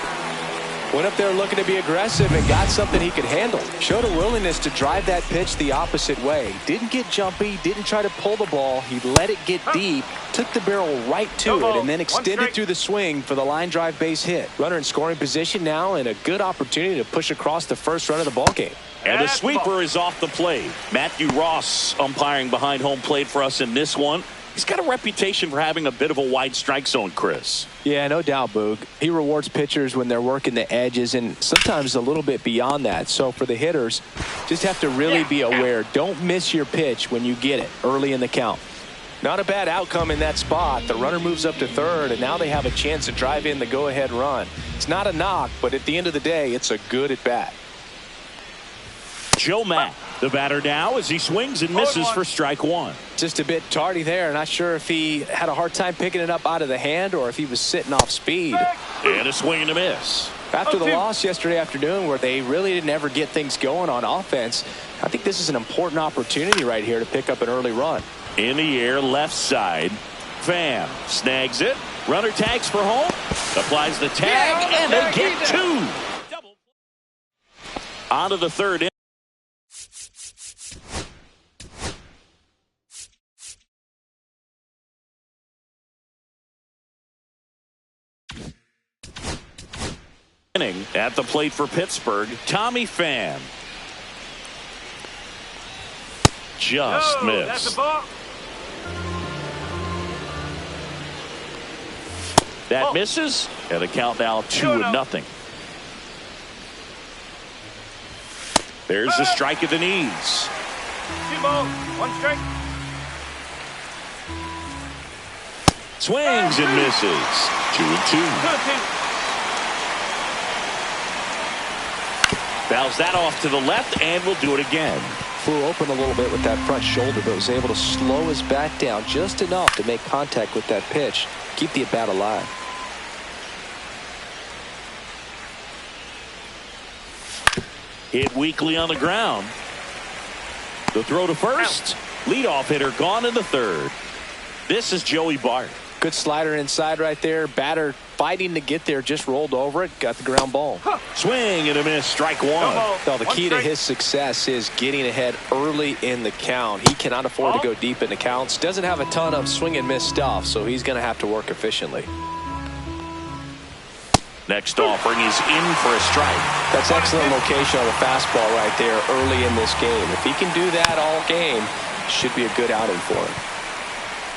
[SPEAKER 2] Went up there looking to be aggressive and got something he could handle. Showed a willingness to drive that pitch the opposite way. Didn't get jumpy, didn't try to pull the ball. He let it get deep, took the barrel right to it, and then extended through the swing for the line drive base hit. Runner in scoring position now, and a good opportunity to push across the first run of the ballgame.
[SPEAKER 1] And the sweeper is off the plate. Matthew Ross umpiring behind home plate for us in this one. He's got a reputation for having a bit of a wide strike zone, Chris.
[SPEAKER 2] Yeah, no doubt, Boog. He rewards pitchers when they're working the edges and sometimes a little bit beyond that. So for the hitters, just have to really be aware. Don't miss your pitch when you get it early in the count. Not a bad outcome in that spot. The runner moves up to 3rd, and now they have a chance to drive in the go-ahead run. It's not a knock, but at the end of the day, it's a good at-bat.
[SPEAKER 1] Joe Mack, the batter now, as he swings and misses for strike 1.
[SPEAKER 2] Just a bit tardy there. Not sure if he had a hard time picking it up out of the hand or if he was sitting off speed.
[SPEAKER 1] And a swing and a miss.
[SPEAKER 2] After the loss yesterday afternoon where they really didn't ever get things going on offense, I think this is an important opportunity right here to pick up an early run.
[SPEAKER 1] In the air, left side. Pham snags it. Runner tags for home. Applies the tag, and they get two. On to the third. At the plate for Pittsburgh, Tommy Pham. Just missed.
[SPEAKER 5] That's a ball.
[SPEAKER 1] That misses, and the count now 2-0. There's a strike at the knees.
[SPEAKER 5] 2 balls, 1 strike.
[SPEAKER 1] Swings and misses. 2-2. Fouls that off to the left, and will do it again.
[SPEAKER 2] Flew open a little bit with that front shoulder, but was able to slow his bat down just enough to make contact with that pitch. Keep the at-bat alive.
[SPEAKER 1] Hit weakly on the ground. The throw to first. Leadoff hitter gone in the third. This is Joey Bart.
[SPEAKER 2] Good slider inside right there. Batter fighting to get there, just rolled over it, got the ground ball.
[SPEAKER 1] Swing and a miss, strike one.
[SPEAKER 2] Well, the key to his success is getting ahead early in the count. He cannot afford to go deep in the counts. Doesn't have a ton of swing and miss stuff, so he's going to have to work efficiently.
[SPEAKER 1] Next offering is in for a strike.
[SPEAKER 2] That's excellent location on the fastball right there early in this game. If he can do that all game, should be a good outing for him.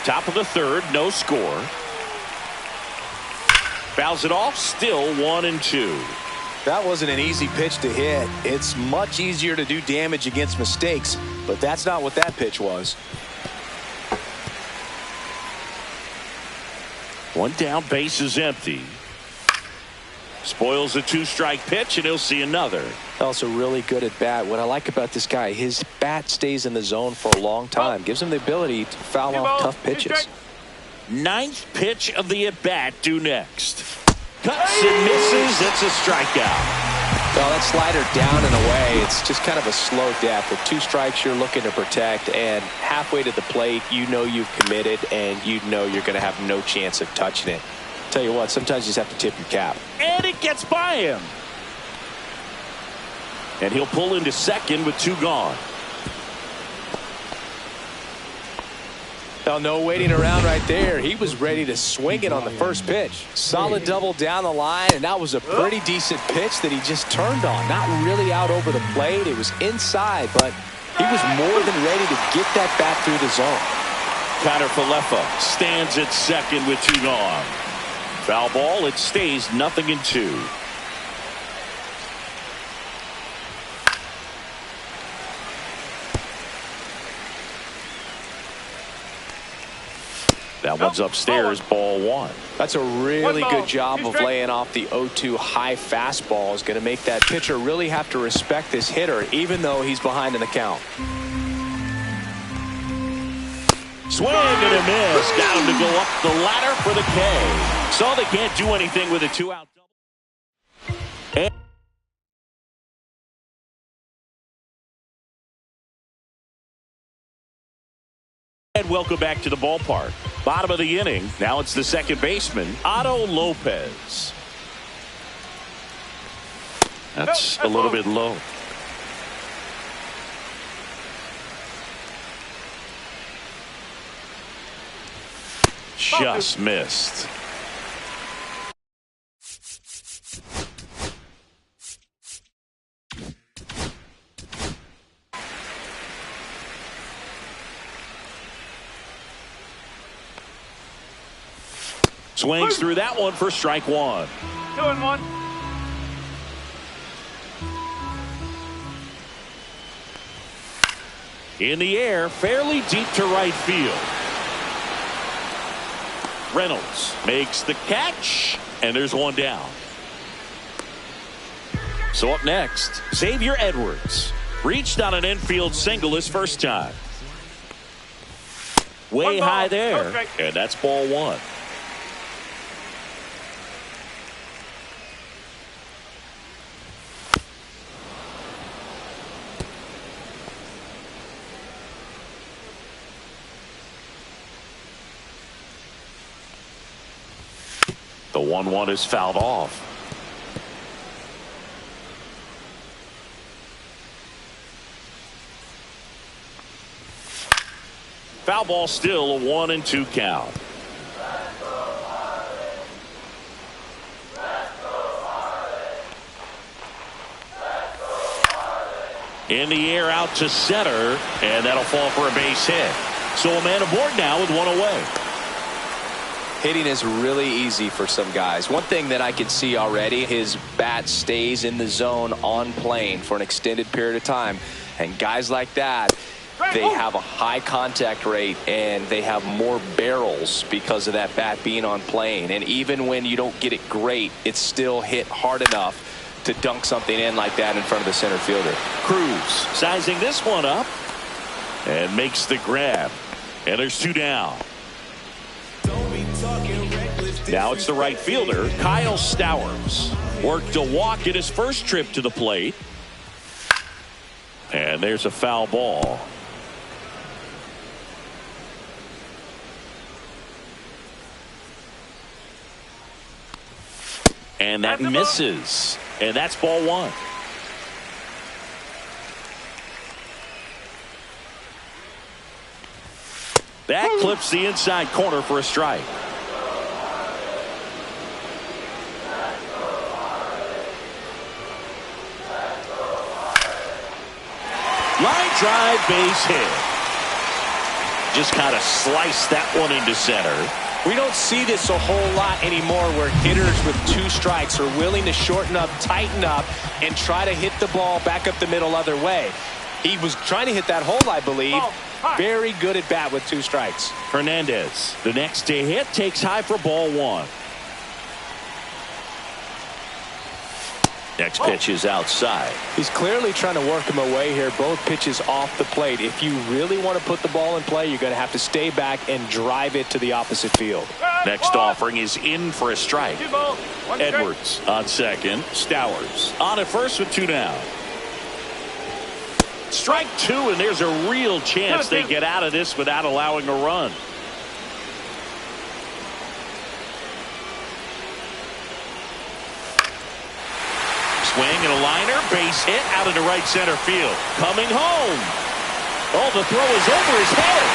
[SPEAKER 1] Top of the third, no score. Fouls it off, still 1-2.
[SPEAKER 2] That wasn't an easy pitch to hit. It's much easier to do damage against mistakes, but that's not what that pitch was.
[SPEAKER 1] One down, base is empty. Spoils a 2-strike pitch, and he'll see another.
[SPEAKER 2] Also really good at bat. What I like about this guy, his bat stays in the zone for a long time. Gives him the ability to foul off tough pitches.
[SPEAKER 1] 9th pitch of the at-bat due next. Cuts and misses. It's a strikeout.
[SPEAKER 2] Well, that slider down and away, it's just kind of a slow death. With 2 strikes you're looking to protect, and halfway to the plate, you know you've committed, and you know you're going to have no chance of touching it. Tell you what, sometimes you just have to tip your cap.
[SPEAKER 1] And it gets by him. And he'll pull into second with 2 gone.
[SPEAKER 2] Well, no waiting around right there. He was ready to swing it on the first pitch. Solid double down the line, and that was a pretty decent pitch that he just turned on. Not really out over the plate. It was inside, but he was more than ready to get that bat through the zone.
[SPEAKER 1] Connor Falefa stands at second with 2 gone. Foul ball, it stays 0-2. That one's upstairs, ball 1.
[SPEAKER 2] That's a really good job of laying off the 0-2 high fastball. Is going to make that pitcher really have to respect this hitter, even though he's behind in the count.
[SPEAKER 1] Swing and a miss. Got him to go up the ladder for the K. So they can't do anything with a 2-out double. And welcome back to the ballpark. Bottom of the inning. Now it's the second baseman, Otto Lopez. That's a little bit low. Just missed. Swings through that one for strike 1.
[SPEAKER 5] 2-1.
[SPEAKER 1] In the air, fairly deep to right field. Reynolds makes the catch, and there's one down. So up next, Xavier Edwards reached on an infield single his first time. Way
[SPEAKER 5] ball,
[SPEAKER 1] high
[SPEAKER 5] no
[SPEAKER 1] there.
[SPEAKER 5] strike.
[SPEAKER 1] And that's ball one. The 1-1 is fouled off. Foul ball, still a 1-2 count. In the air out to center, and that'll fall for a base hit. So a man aboard now with one away.
[SPEAKER 2] Hitting is really easy for some guys. One thing that I can see already, his bat stays in the zone on plane for an extended period of time. And guys like that, they have a high contact rate and they have more barrels because of that bat being on plane. And even when you don't get it great, it's still hit hard enough to dunk something in like that in front of the center fielder.
[SPEAKER 1] Cruz sizing this one up and makes the grab. And there's two down. Now it's the right fielder, Kyle Stowers. Worked a walk in his first trip to the plate. And there's a foul ball. And that misses. And that's ball one. That clips the inside corner for a strike. Line drive, base hit. Just kind of sliced that one into center.
[SPEAKER 4] We don't see this a whole lot anymore where hitters with two strikes are willing to shorten up, tighten up, and try to hit the ball back up the middle other way. He was trying to hit that hole, I believe. Very good at bat with two strikes.
[SPEAKER 1] Hernandez, the next to hit, takes high for ball one. Next pitch is outside.
[SPEAKER 4] He's clearly trying to work him away here. Both pitches off the plate. If you really want to put the ball in play, you're going to have to stay back and drive it to the opposite field.
[SPEAKER 1] Next offering is in for a strike. Edwards on second. Stowers on at first with two down. Strike two, and there's a real chance they get out of this without allowing a run. Swing and a liner, base hit out into right center field. Coming home. Oh, the throw is over his head.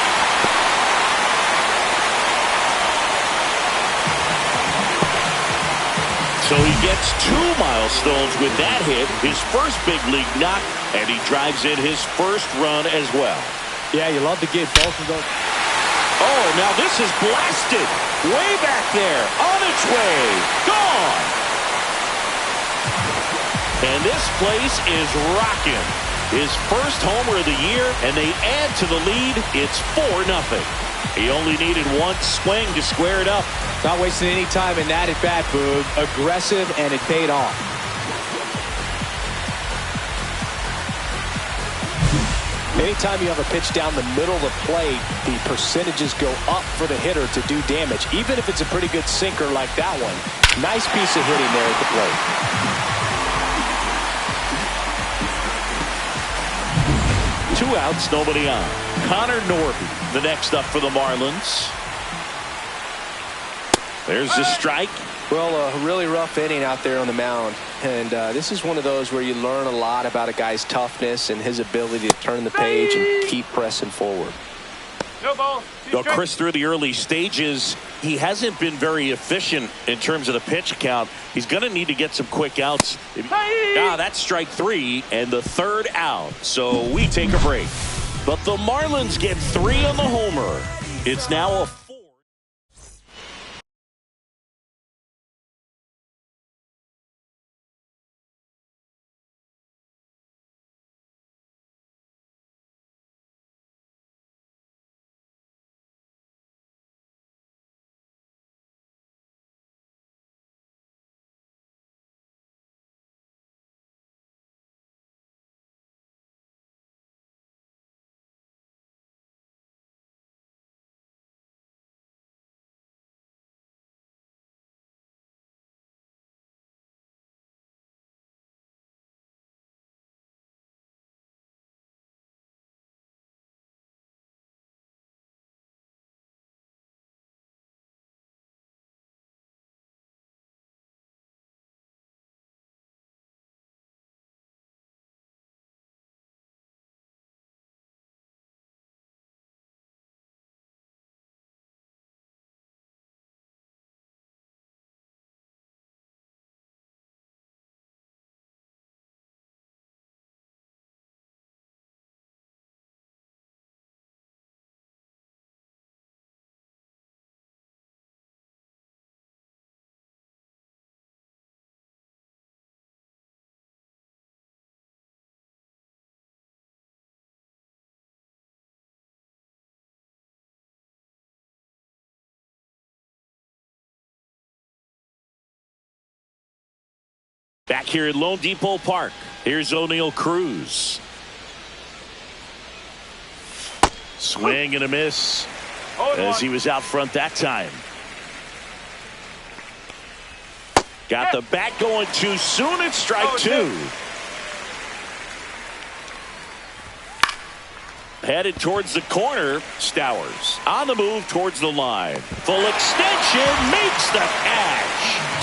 [SPEAKER 1] So he gets two milestones with that hit, his first big league knock, and he drives in his first run as well.
[SPEAKER 4] Yeah, you love to get both of those.
[SPEAKER 1] Oh, now this is blasted. Way back there, on its way, gone. And this place is rocking. His first homer of the year, and they add to the lead. It's 4-0. He only needed one swing to square it up.
[SPEAKER 4] Not wasting any time in that at bat, Boog. Aggressive, and it paid off. Anytime you have a pitch down the middle of the plate, the percentages go up for the hitter to do damage, even if it's a pretty good sinker like that one. Nice piece of hitting there at the plate.
[SPEAKER 1] 2 outs, nobody on. Connor Norby, the next up for the Marlins. There's the strike.
[SPEAKER 2] Well, a really rough inning out there on the mound. And this is one of those where you learn a lot about a guy's toughness and his ability to turn the page and keep pressing forward.
[SPEAKER 5] No ball.
[SPEAKER 1] Chris, through the early stages, he hasn't been very efficient in terms of the pitch count. He's going to need to get some quick outs. That's strike three and the third out. So we take a break. But the Marlins get 3 on the homer. It's now a Back here at Lone Depot Park, here's O'Neal Cruz. Swing and a miss as he was out front that time. Got the bat going too soon. It's strike two. Headed towards the corner. Stowers on the move towards the line. Full extension, makes the catch.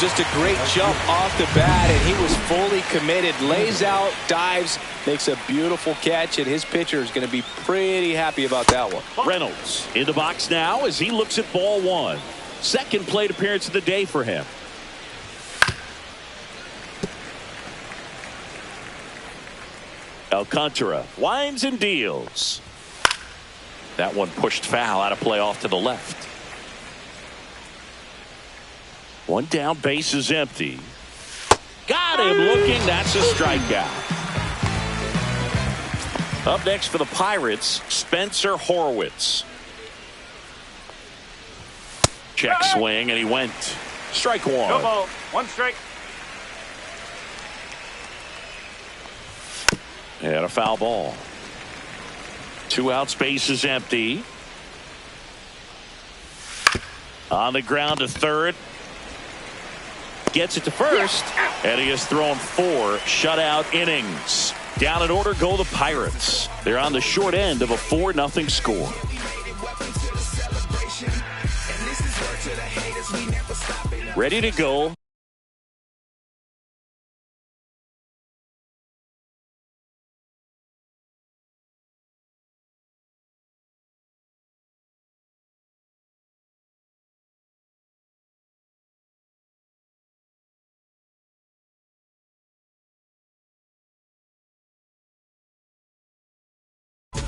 [SPEAKER 2] Just a great jump off the bat, and he was fully committed. Lays out, dives, makes a beautiful catch, and his pitcher is going to be pretty happy about that one.
[SPEAKER 1] Reynolds in the box now as he looks at ball one. Second plate appearance of the day for him. Alcantara winds and deals. That one pushed foul, out of play off to the left. One down, base is empty. Got him looking. That's a strikeout. Up next for the Pirates, Spencer Horwitz. Check swing, and he went. Strike one.
[SPEAKER 5] No ball. One strike.
[SPEAKER 1] And a foul ball. 2 outs, base is empty. On the ground to third. Gets it to first. And he has thrown 4 shutout innings. Down in order go the Pirates. They're on the short end of a 4-0 score. Ready to go.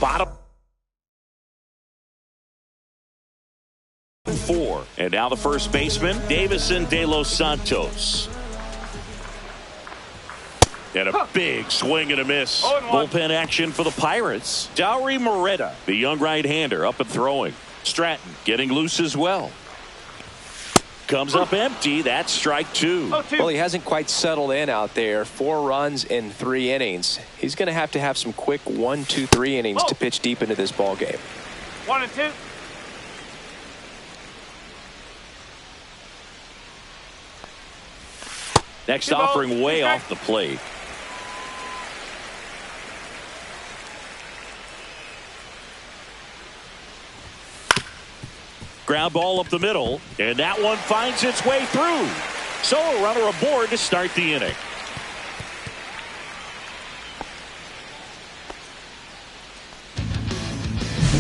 [SPEAKER 1] Bottom 4. And now the first baseman, Davison De Los Santos. And a big swing and a miss. Bullpen action for the Pirates. Dauri Moreta, the young right-hander, up and throwing. Stratton getting loose as well. Comes up empty. That's strike 2.
[SPEAKER 2] Well, he hasn't quite settled in out there. 4 runs in 3 innings. He's going to have some quick 1, 2, 3 innings to pitch deep into this ball game.
[SPEAKER 5] 1 and 2.
[SPEAKER 1] Next offering way off the plate. Ground ball up the middle, and that one finds its way through. So a runner aboard to start the inning.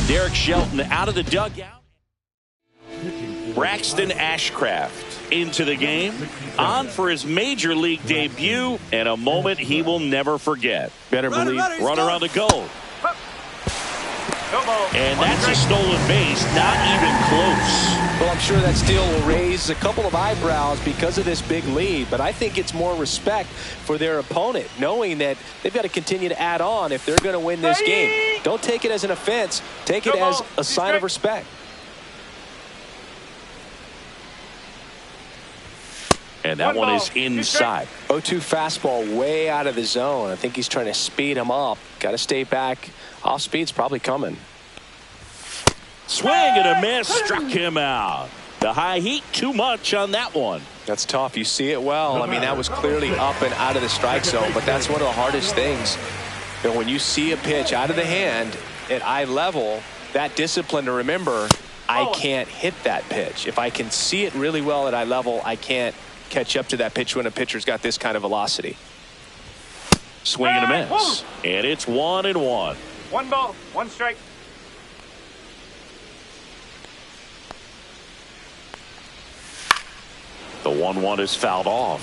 [SPEAKER 1] Derek Shelton out of the dugout. Braxton Ashcraft into the game, on for his major league debut, and a moment he will never forget. Better believe runner on the go. And that's a stolen base, not even close.
[SPEAKER 2] Well, I'm sure that steal will raise a couple of eyebrows because of this big lead, but I think it's more respect for their opponent, knowing that they've got to continue to add on if they're going to win this game. Don't take it as an offense. Take it as a sign of respect.
[SPEAKER 1] And that one is inside.
[SPEAKER 2] 0-2 fastball way out of the zone. I think he's trying to speed him up. Got to stay back. Off speed's probably coming.
[SPEAKER 1] Swing and a miss, struck him out. The high heat, too much on that one.
[SPEAKER 2] That's tough. You see it well. I mean, that was clearly up and out of the strike zone, but that's one of the hardest things. You know, when you see a pitch out of the hand at eye level, that discipline to remember, I can't hit that pitch. If I can see it really well at eye level, I can't catch up to that pitch when a pitcher's got this kind of velocity.
[SPEAKER 1] Swing and a miss. And it's 1-1.
[SPEAKER 5] 1 ball, 1 strike.
[SPEAKER 1] The 1-1 is fouled off.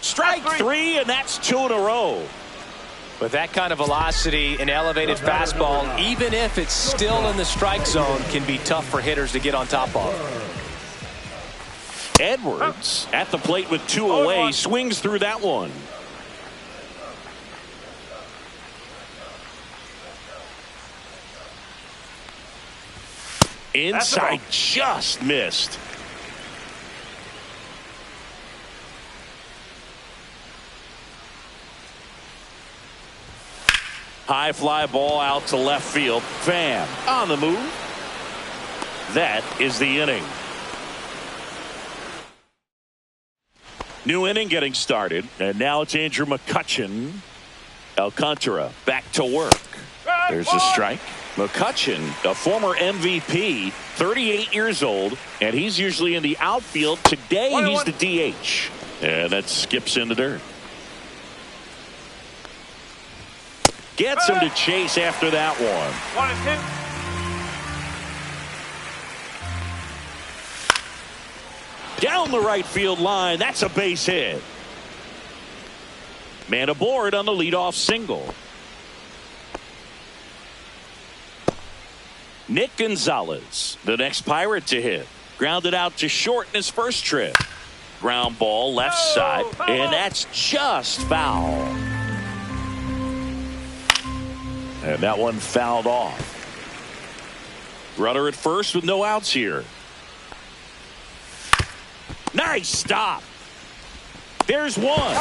[SPEAKER 1] Strike 3, and that's 2 in a row.
[SPEAKER 2] With that kind of velocity, an elevated fastball, even if it's still in the strike zone, can be tough for hitters to get on top of.
[SPEAKER 1] Edwards at the plate with 2 away, swings through that one. Inside, just missed. High fly ball out to left field. Pham on the move. That is the inning. New inning getting started, and now it's Andrew McCutchen. Alcantara back to work. There's a strike. McCutchen, a former MVP, 38 years old, and he's usually in the outfield. Today he's the DH, and that skips in the dirt. Gets him to chase after that one.
[SPEAKER 5] 1-2.
[SPEAKER 1] Down the right field line. That's a base hit. Man aboard on the leadoff single. Nick Gonzalez, the next Pirate to hit. Grounded out to short in his first trip. Ground ball left side, and that's just foul. And that one fouled off. Runner at first with no outs here. Nice stop. There's one.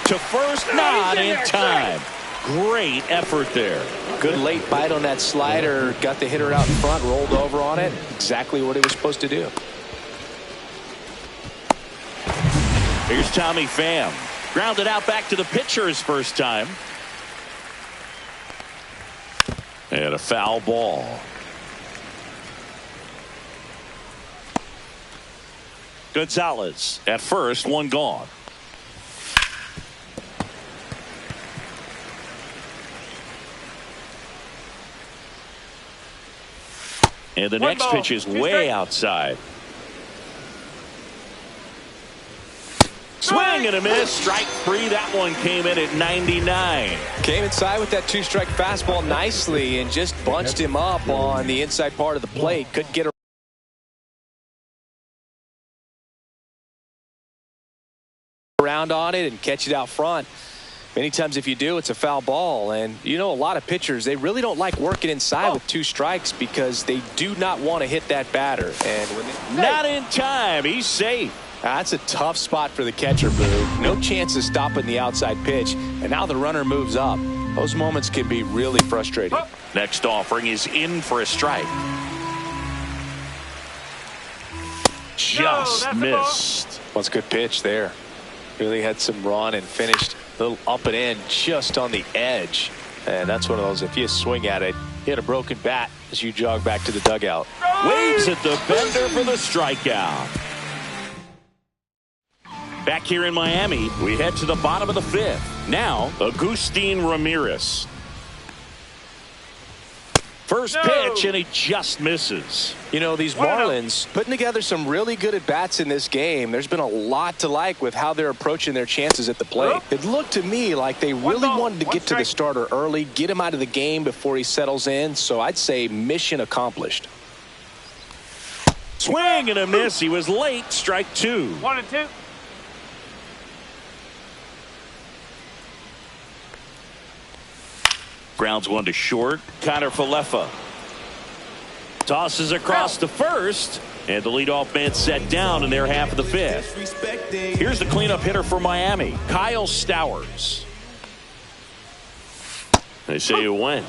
[SPEAKER 1] To first, not in time. Great effort there.
[SPEAKER 2] Good late bite on that slider. Got the hitter out in front, rolled over on it. Exactly what he was supposed to do.
[SPEAKER 1] Here's Tommy Pham. Grounded out back to the pitcher his first time. And a foul ball. Gonzalez at first, one gone. And the next pitch is way outside. Swing and a miss. Strike three. That one came in at 99.
[SPEAKER 2] Came inside with that two-strike fastball nicely and just bunched him up on the inside part of the plate. Couldn't get around on it and catch it out front. Many times if you do, it's a foul ball. And you know, a lot of pitchers, they really don't like working inside with two strikes because they do not want to hit that batter. And when
[SPEAKER 1] not in time. He's safe.
[SPEAKER 2] That's a tough spot for the catcher, Boo. No chance of stopping the outside pitch. And now the runner moves up. Those moments can be really frustrating.
[SPEAKER 1] Next offering is in for a strike. Just missed.
[SPEAKER 2] That's a good pitch there. Really had some run and finished a little up and in just on the edge. And that's one of those, if you swing at it, hit a broken bat as you jog back to the dugout.
[SPEAKER 1] Waves at the bender for the strikeout. Back here in Miami, we head to the bottom of the fifth. Now, Agustin Ramirez. First pitch, and he just misses.
[SPEAKER 2] You know, these Marlins putting together some really good at-bats in this game. There's been a lot to like with how they're approaching their chances at the plate. It looked to me like they really wanted to get to the starter early, get him out of the game before he settles in. So I'd say mission accomplished.
[SPEAKER 1] Swing and a miss. He was late. Strike two.
[SPEAKER 5] 1-2.
[SPEAKER 1] Grounds one to short. Connor Falefa tosses across to first, and the leadoff man set down in their half of the fifth. Here's the cleanup hitter for Miami, Kyle Stowers. They say you win.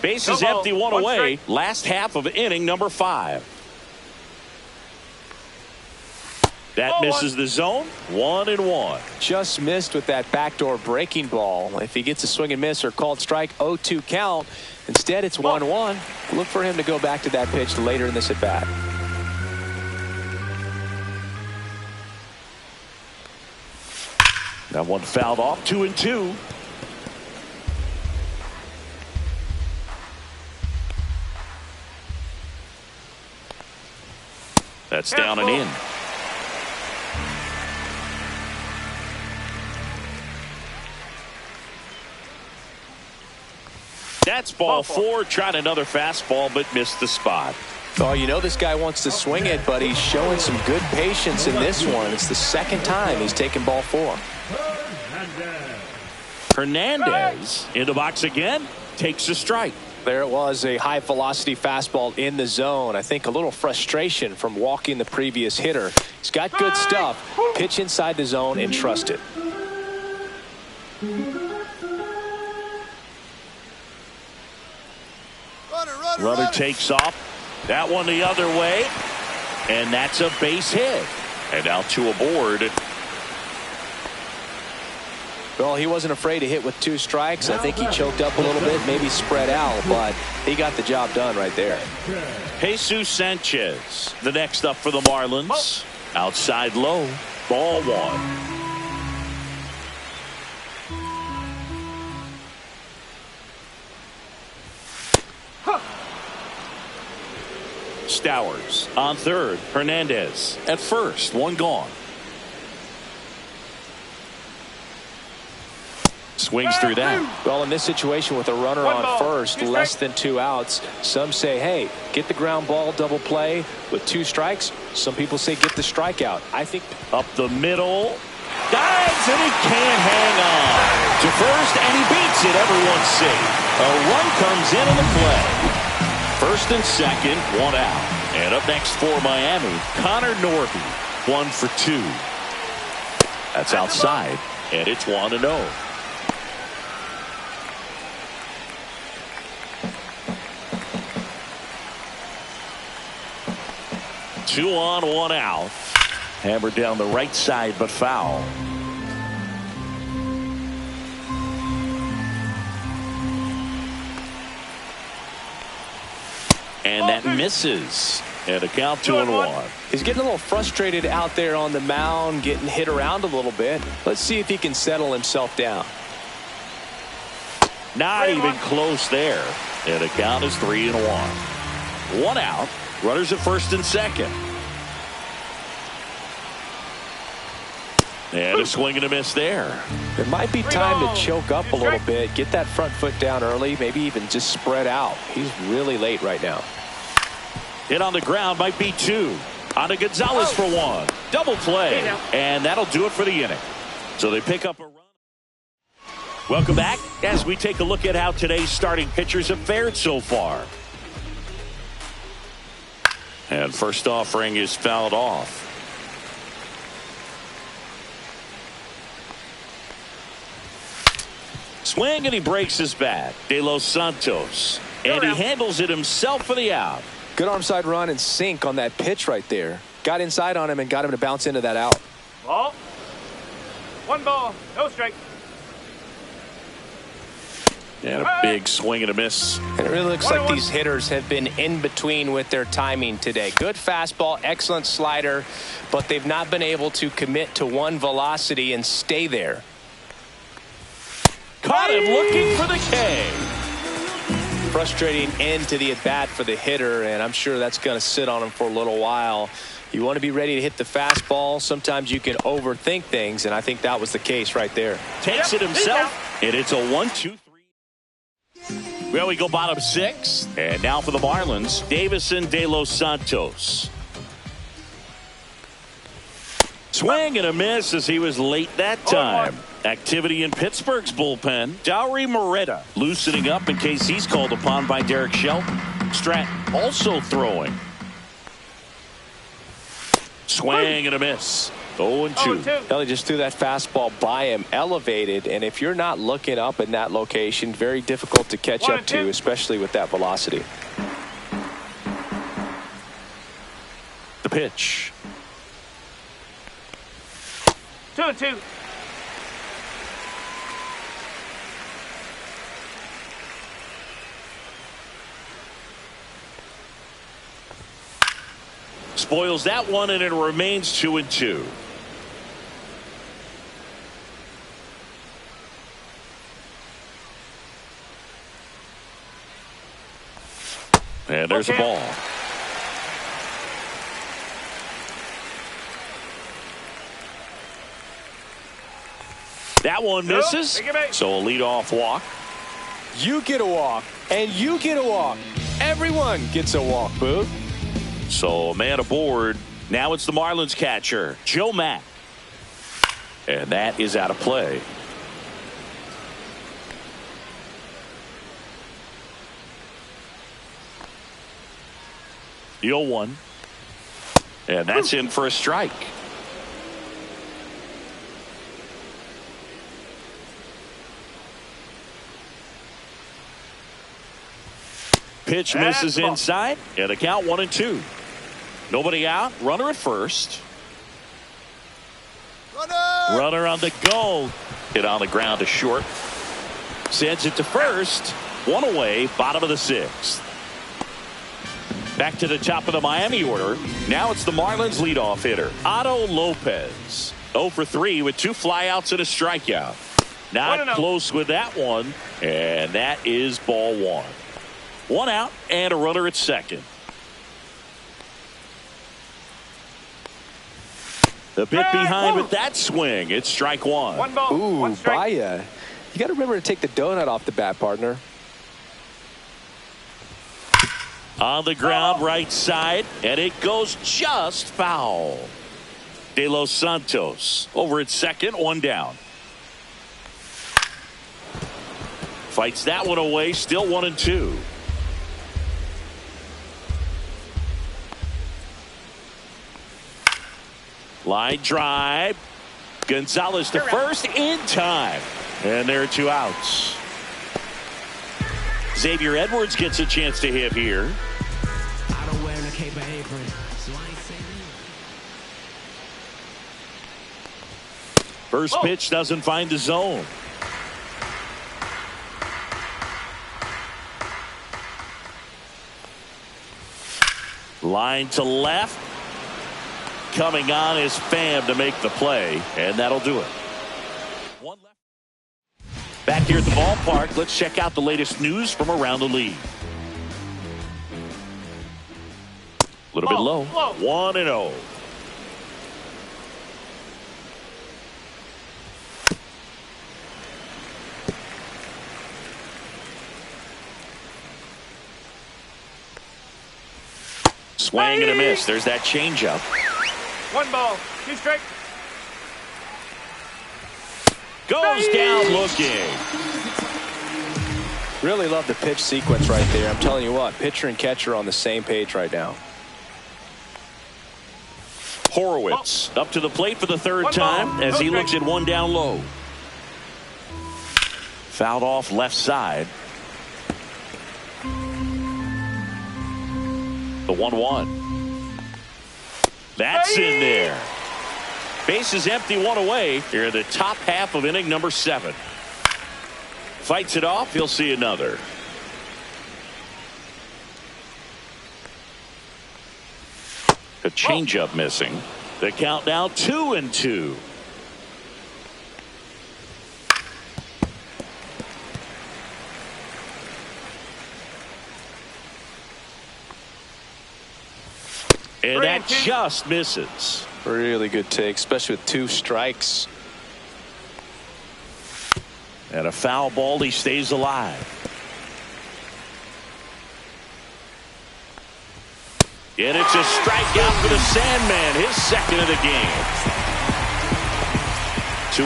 [SPEAKER 1] Base is empty, one away. Last half of inning number 5. That misses the zone. 1-1.
[SPEAKER 2] Just missed with that backdoor breaking ball. If he gets a swing and miss or called strike, 0-2 count. Instead, it's 1-1. Look for him to go back to that pitch later in this at bat.
[SPEAKER 1] That one fouled off. 2-2. That's down and in. That's ball 4. Tried another fastball, but missed the spot.
[SPEAKER 2] Oh, you know this guy wants to swing it, but he's showing some good patience in this one. It's the second time he's taken ball 4.
[SPEAKER 1] Hernandez in the box again. Takes a strike.
[SPEAKER 4] There it was, a high-velocity fastball in the zone. I think a little frustration from walking the previous hitter. He's got good stuff. Pitch inside the zone and trust it.
[SPEAKER 1] Runner takes off. That one the other way. And that's a base hit. And now 2 aboard.
[SPEAKER 2] Well, he wasn't afraid to hit with 2 strikes. I think he choked up a little bit, maybe spread out, but he got the job done right there.
[SPEAKER 1] Jesus Sanchez, the next up for the Marlins. Outside low, ball 1. Stowers on third. Hernandez at first. 1 gone. Swings through that.
[SPEAKER 2] Well, in this situation with a runner on first, less than 2 outs, some say, hey, get the ground ball, double play with 2 strikes. Some people say get the strikeout. I think
[SPEAKER 1] up the middle. Dives and he can't hang on to first, and he beats it. Everyone's safe. A run comes in on the play. First and second, 1 out. And up next for Miami, Connor Norby, 1 for 2. That's outside, and it's 1-0. Two on, 1 out. Hammered down the right side, but foul. And that misses. And a count 2-1.
[SPEAKER 2] He's getting a little frustrated out there on the mound, getting hit around a little bit. Let's see if he can settle himself down.
[SPEAKER 1] Not even close there. And a count is 3-1. 1 out. Runners at first and second. And a swing and a miss there.
[SPEAKER 2] It might be time to choke up a little bit, get that front foot down early, maybe even just spread out. He's really late right now.
[SPEAKER 1] Hit on the ground might be 2. On to Gonzalez for 1. Double play. And that'll do it for the inning. So they pick up a run. Welcome back as we take a look at how today's starting pitchers have fared so far. And first offering is fouled off. Swing and he breaks his bat. De Los Santos. And he handles it himself for the out.
[SPEAKER 2] Good arm side run and sink on that pitch right there. Got inside on him and got him to bounce into that out.
[SPEAKER 5] Ball. 1 ball. No strike.
[SPEAKER 1] And a big swing and a miss.
[SPEAKER 2] And it really looks like these hitters have been in between with their timing today. Good fastball, excellent slider, but they've not been able to commit to 1 velocity and stay there.
[SPEAKER 1] Caught him looking for the K.
[SPEAKER 2] Frustrating end to the at-bat for the hitter, and I'm sure that's going to sit on him for a little while. You want to be ready to hit the fastball. Sometimes you can overthink things, and I think that was the case right there.
[SPEAKER 1] Takes it himself, and it's a 1-2-3. Well, we go bottom 6. And now for the Marlins, Davison De Los Santos. Swing and a miss as he was late that time. Activity in Pittsburgh's bullpen. Dowry Moretta loosening up in case he's called upon by Derek Shelton. Stratton also throwing. Swing and a miss. 0-2.
[SPEAKER 2] Well, he just threw that fastball by him, elevated, and if you're not looking up in that location, very difficult to catch up to, especially with that velocity.
[SPEAKER 1] The pitch.
[SPEAKER 5] 2-2.
[SPEAKER 1] Spoils that one, and it remains 2-2. And there's a ball. That one misses. So a leadoff walk.
[SPEAKER 2] You get a walk, and you get a walk. Everyone gets a walk, Boog.
[SPEAKER 1] So a man aboard. Now it's the Marlins catcher, Joe Mack. And that is out of play. The 0-1. And that's in for a strike. Pitch misses inside, and a count 1-2. Nobody out, runner at first. Runner on the go. Hit on the ground to short. Sends it to first. One away, bottom of the 6th. Back to the top of the Miami order. Now it's the Marlins leadoff hitter, Otto Lopez. 0 for 3 with 2 flyouts and a strikeout. Not close with that one, and that is ball 1. 1 out and a runner at second. The bit behind with that swing. It's strike 1.
[SPEAKER 5] 1 ball.
[SPEAKER 2] Ooh,
[SPEAKER 5] 1 strike.
[SPEAKER 2] Baya. You got to remember to take the donut off the bat, partner.
[SPEAKER 1] On the ground, right side, and it goes just foul. De Los Santos over at second, 1 down. Fights that one away, still 1-2. Line drive. Gonzalez to first in time. And there are 2 outs. Xavier Edwards gets a chance to hit here.
[SPEAKER 8] I don't wear a cape or apron, so I ain't saying
[SPEAKER 1] First pitch doesn't find the zone. Line to left. Coming on is Pham to make the play, and that'll do it. One left. Back here at the ballpark, let's check out the latest news from around the league. A little bit low. 1-0. Swing and a miss. There's that changeup.
[SPEAKER 5] 1 ball. 2 strike.
[SPEAKER 1] Goes down looking.
[SPEAKER 2] Really love the pitch sequence right there. I'm telling you what, pitcher and catcher on the same page right now.
[SPEAKER 1] Horowitz up to the plate for the 3rd time as he looks at 1 down low. Fouled off left side. The 1-1. That's in there. Base is empty, 1 away. Here in the top half of inning number 7. Fights it off. He'll see another. A changeup missing. The count now 2-2. And that just misses.
[SPEAKER 2] Really good take, especially with 2 strikes.
[SPEAKER 1] And a foul ball, he stays alive. And it's a strikeout for the Sandman, his 2nd of the game.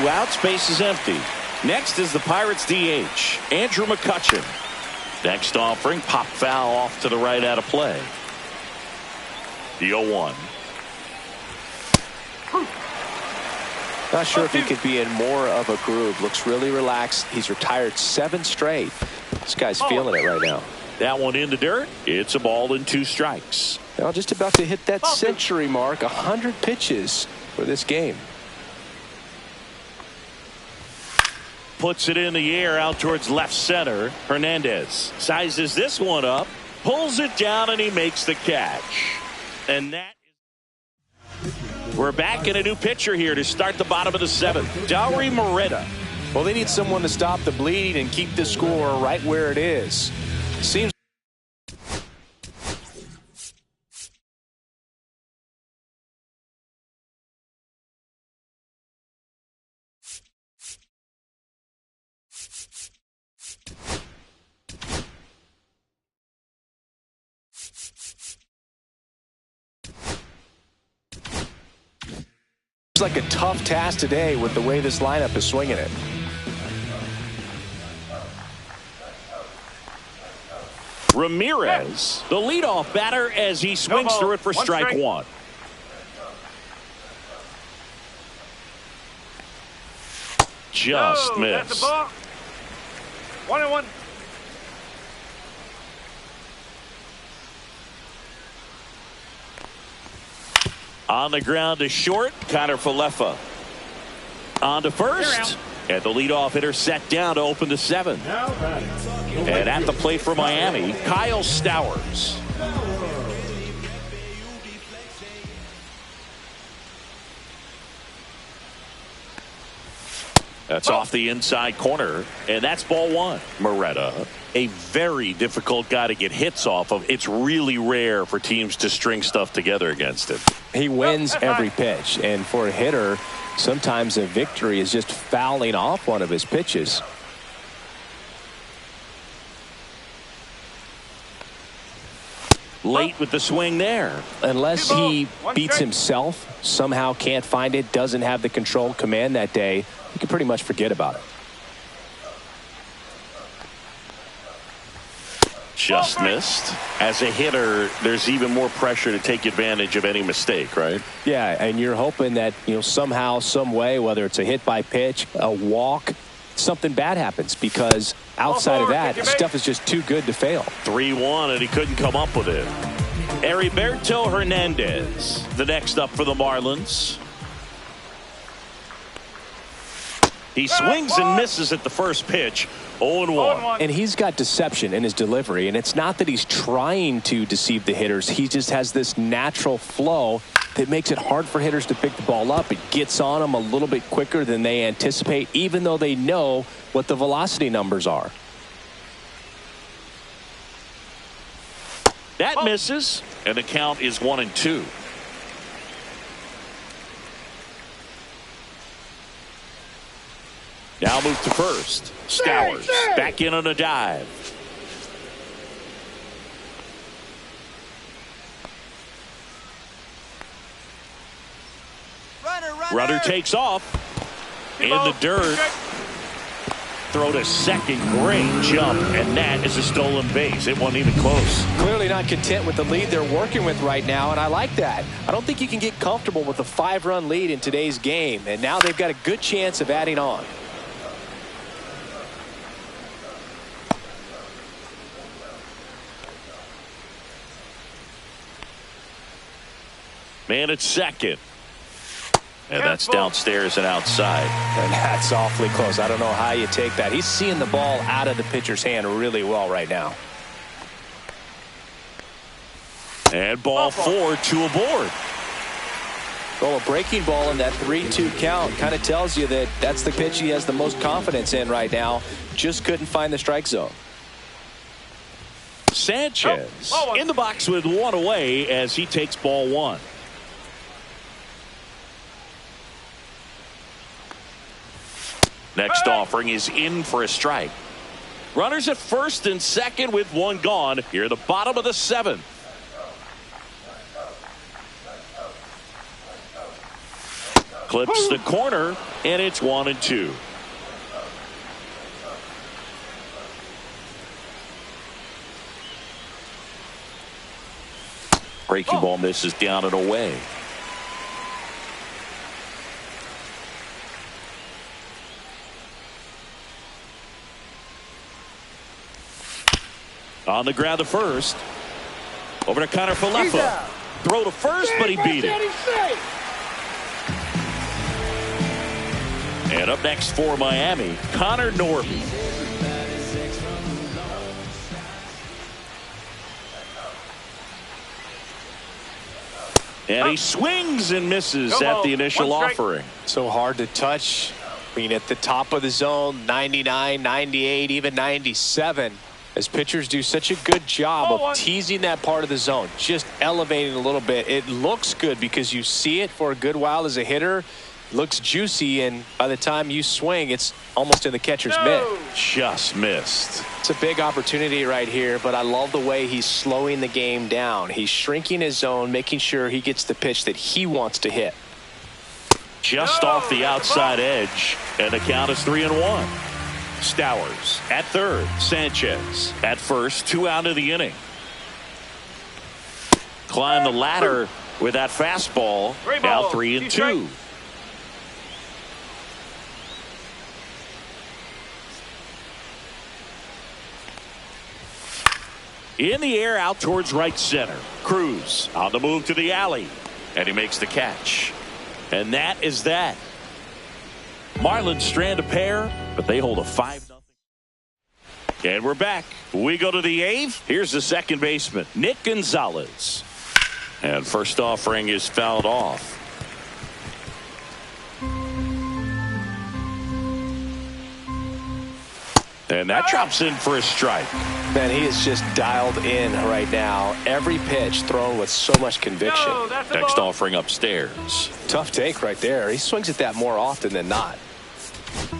[SPEAKER 1] 2 outs, base is empty. Next is the Pirates DH, Andrew McCutchen. Next offering, pop foul off to the right out of play. The 0-1.
[SPEAKER 2] Not sure if he could be in more of a groove. Looks really relaxed. He's retired 7 straight. This guy's feeling it right now.
[SPEAKER 1] That one in the dirt. It's a ball and 2 strikes.
[SPEAKER 2] Now just about to hit that century mark. 100 pitches for this game.
[SPEAKER 1] Puts it in the air out towards left center. Hernandez sizes this one up, pulls it down, and he makes the catch. And that we're back in a new pitcher here to start the bottom of the 7th. Dauri Moreta.
[SPEAKER 2] Well, they need someone to stop the bleeding and keep the score right where it is. Seems like a tough task today with the way this lineup is swinging it.
[SPEAKER 1] Ramirez, the leadoff batter, as he swings through it for strike one. Just missed.
[SPEAKER 5] That's the ball. 1-1.
[SPEAKER 1] On the ground to short, Connor Falefa. On to first. And the leadoff hitter set down to open the seventh. And at the plate for Miami, Kyle Stowers. That's off the inside corner, and that's ball one. Moretta, a very difficult guy to get hits off of. It's really rare for teams to string stuff together against him.
[SPEAKER 4] He wins every pitch, and for a hitter, sometimes a victory is just fouling off one of his pitches.
[SPEAKER 1] Late with the swing there.
[SPEAKER 4] Unless he beats himself, somehow can't find it, doesn't have the control command that day, you can pretty much forget about it.
[SPEAKER 1] Just missed. As a hitter, there's even more pressure to take advantage of any mistake, right?
[SPEAKER 4] Yeah, and you're hoping that, somehow, some way, whether it's a hit by pitch, a walk, something bad happens, because outside of that, stuff is just too good to fail.
[SPEAKER 1] 3-1, and he couldn't come up with it. Heriberto Hernandez, the next up for the Marlins. He swings and misses at the first pitch. 0-1.
[SPEAKER 4] And he's got deception in his delivery, and it's not that he's trying to deceive the hitters. He just has this natural flow that makes it hard for hitters to pick the ball up. It gets on them a little bit quicker than they anticipate, even though they know what the velocity numbers are.
[SPEAKER 1] That misses, and the count is 1-2. Now move to first. Stowers back in on a dive. Runner takes off in the dirt. Throw to second, great jump, and that is a stolen base. It wasn't even close.
[SPEAKER 4] Clearly not content with the lead they're working with right now, and I like that. I don't think you can get comfortable with a 5-run lead in today's game, and now they've got a good chance of adding on.
[SPEAKER 1] Man at second. And that's downstairs and outside.
[SPEAKER 4] And that's awfully close. I don't know how you take that. He's seeing the ball out of the pitcher's hand really well right now.
[SPEAKER 1] And ball 4, 2 aboard.
[SPEAKER 4] Well, a breaking ball in that 3-2 count kind of tells you that that's the pitch he has the most confidence in right now. Just couldn't find the strike zone.
[SPEAKER 1] Sanchez in the box with one away as he takes ball 1. Next offering is in for a strike. Runners at first and second with one gone. Here at the bottom of the 7th. Clips the corner, and it's 1-2. Breaking ball misses down and away. On the ground to first. Over to Connor Falefa. Throw to first, but he beat it. And up next for Miami, Connor Norby. And he swings and misses at the initial offering.
[SPEAKER 4] So hard to touch. I mean, at the top of the zone, 99, 98, even 97. As pitchers do such a good job of teasing that part of the zone, just elevating a little bit. It looks good because you see it for a good while as a hitter. It looks juicy, and by the time you swing, it's almost in the catcher's mitt.
[SPEAKER 1] Just missed.
[SPEAKER 4] It's a big opportunity right here, but I love the way he's slowing the game down. He's shrinking his zone, making sure he gets the pitch that he wants to hit.
[SPEAKER 1] Just off the outside edge, and the count is 3-1. Stowers at third. Sanchez at first. 2 out of the inning. Climb the ladder with that fastball. Now 3-2. In the air out towards right center. Cruz on the move to the alley. And he makes the catch. And that is that. Marlins strand a pair, but they hold a 5-0. And we're back. We go to the 8th. Here's the second baseman, Nick Gonzalez. And first offering is fouled off. And that drops in for a strike.
[SPEAKER 2] Man, he is just dialed in right now. Every pitch thrown with so much conviction.
[SPEAKER 1] Next offering upstairs.
[SPEAKER 2] Tough take right there. He swings at that more often than not.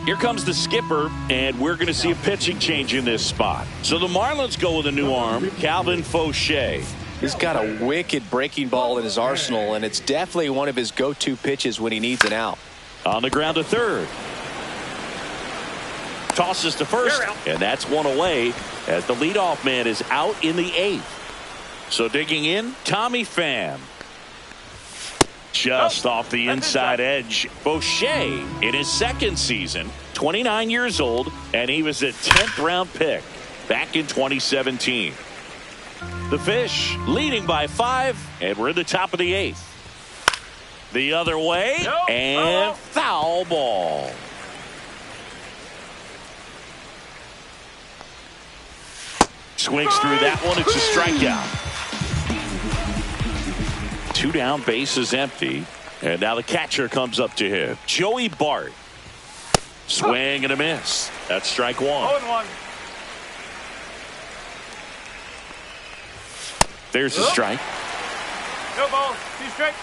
[SPEAKER 1] Here comes the skipper, and we're going to see a pitching change in this spot. So the Marlins go with a new arm, Calvin Fauché.
[SPEAKER 2] He's got a wicked breaking ball in his arsenal, and it's definitely one of his go-to pitches when he needs an out.
[SPEAKER 1] On the ground to third. Tosses to first, and that's one away as the leadoff man is out in the 8th. So digging in, Tommy Pham. Just off the inside edge. Fauché in his second season, 29 years old, and he was a 10th round pick back in 2017. The Fish leading by 5, and we're in the top of the 8th. The other way, and foul ball. Swings through that one. It's a strikeout. 2 down, bases empty. And now the catcher comes up to him. Joey Bart. Swing and a miss. That's strike 1.
[SPEAKER 5] 0-1.
[SPEAKER 1] There's a strike.
[SPEAKER 5] No ball. 2 strike.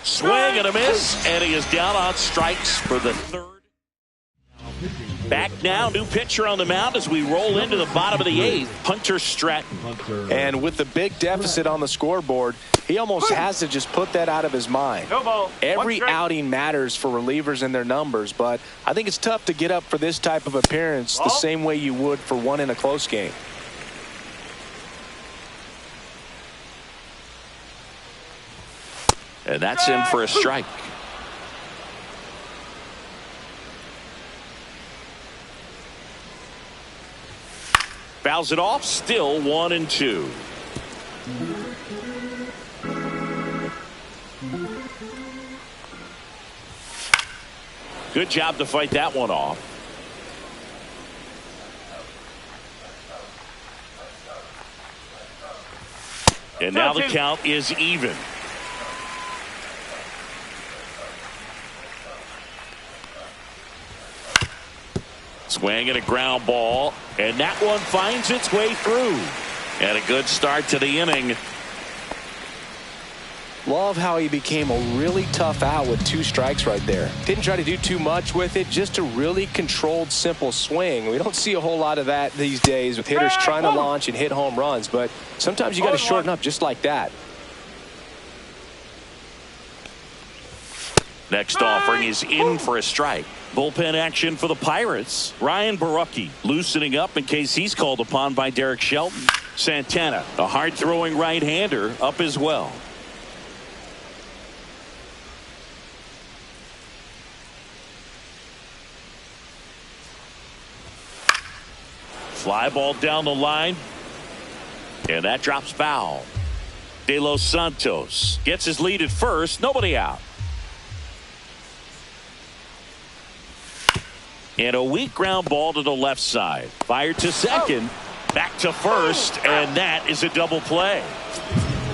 [SPEAKER 1] Swing and a miss. And he is down on strikes for the 3rd. Back now, new pitcher on the mound as we roll into the bottom of the 8th, Hunter Stratton.
[SPEAKER 2] And with the big deficit on the scoreboard, he almost has to just put that out of his mind.
[SPEAKER 5] No ball.
[SPEAKER 2] Every outing matters for relievers and their numbers, but I think it's tough to get up for this type of appearance the same way you would for one in a close game.
[SPEAKER 1] And that's in for a strike. Fouls it off, still 1-2. Good job to fight that one off. And now the count is even. Swing and a ground ball, and that one finds its way through. And a good start to the inning.
[SPEAKER 2] Love how he became a really tough out with 2 strikes right there. Didn't try to do too much with it, just a really controlled, simple swing. We don't see a whole lot of that these days with hitters trying to launch and hit home runs, but sometimes you got to shorten up just like that.
[SPEAKER 1] Next offering is in for a strike. Bullpen action for the Pirates. Ryan Borucki loosening up in case he's called upon by Derek Shelton. Santana, a hard-throwing right-hander, up as well. Fly ball down the line. And that drops foul. De Los Santos gets his lead at first. Nobody out. And a weak ground ball to the left side. Fired to second. Back to first. And that is a double play.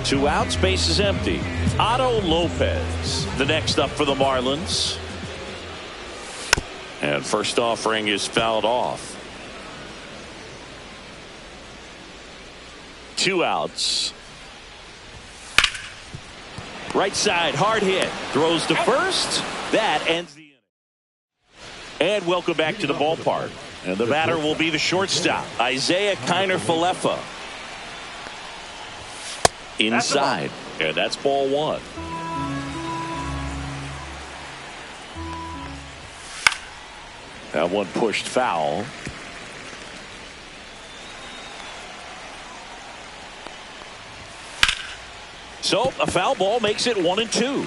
[SPEAKER 1] 2 outs. Base is empty. Otto Lopez, the next up for the Marlins. And first offering is fouled off. 2 outs. Right side, hard hit. Throws to first. That ends the inning. And welcome back to the ballpark. And the batter will be the shortstop, Isaiah Kiner-Falefa. Inside. And that's ball 1. That one pushed foul. So a foul ball makes it 1-2.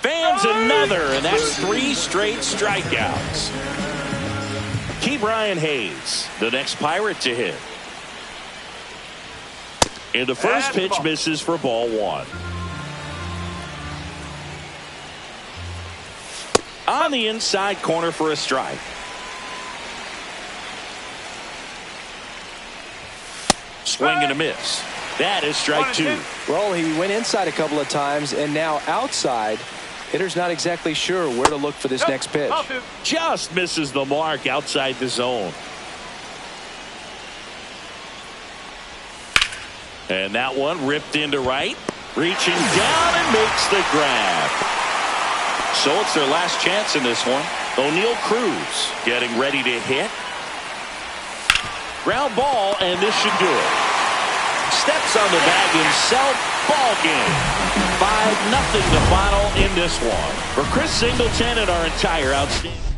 [SPEAKER 1] Fans another, and that's 3 straight strikeouts. Brian Hayes, the next Pirate to hit. And the first pitch misses for ball 1. On the inside corner for a strike. Swing and a miss. That is strike 2.
[SPEAKER 2] Well, he went inside a couple of times, and now outside. Hitter's not exactly sure where to look for this next pitch.
[SPEAKER 1] Just misses the mark outside the zone. And that one ripped into right. Reaching down and makes the grab. So it's their last chance in this one. O'Neal Cruz getting ready to hit. Ground ball, and this should do it. Steps on the bag himself. Ball game. 5-0 the final in this one. For Chris Singleton and our entire outstanding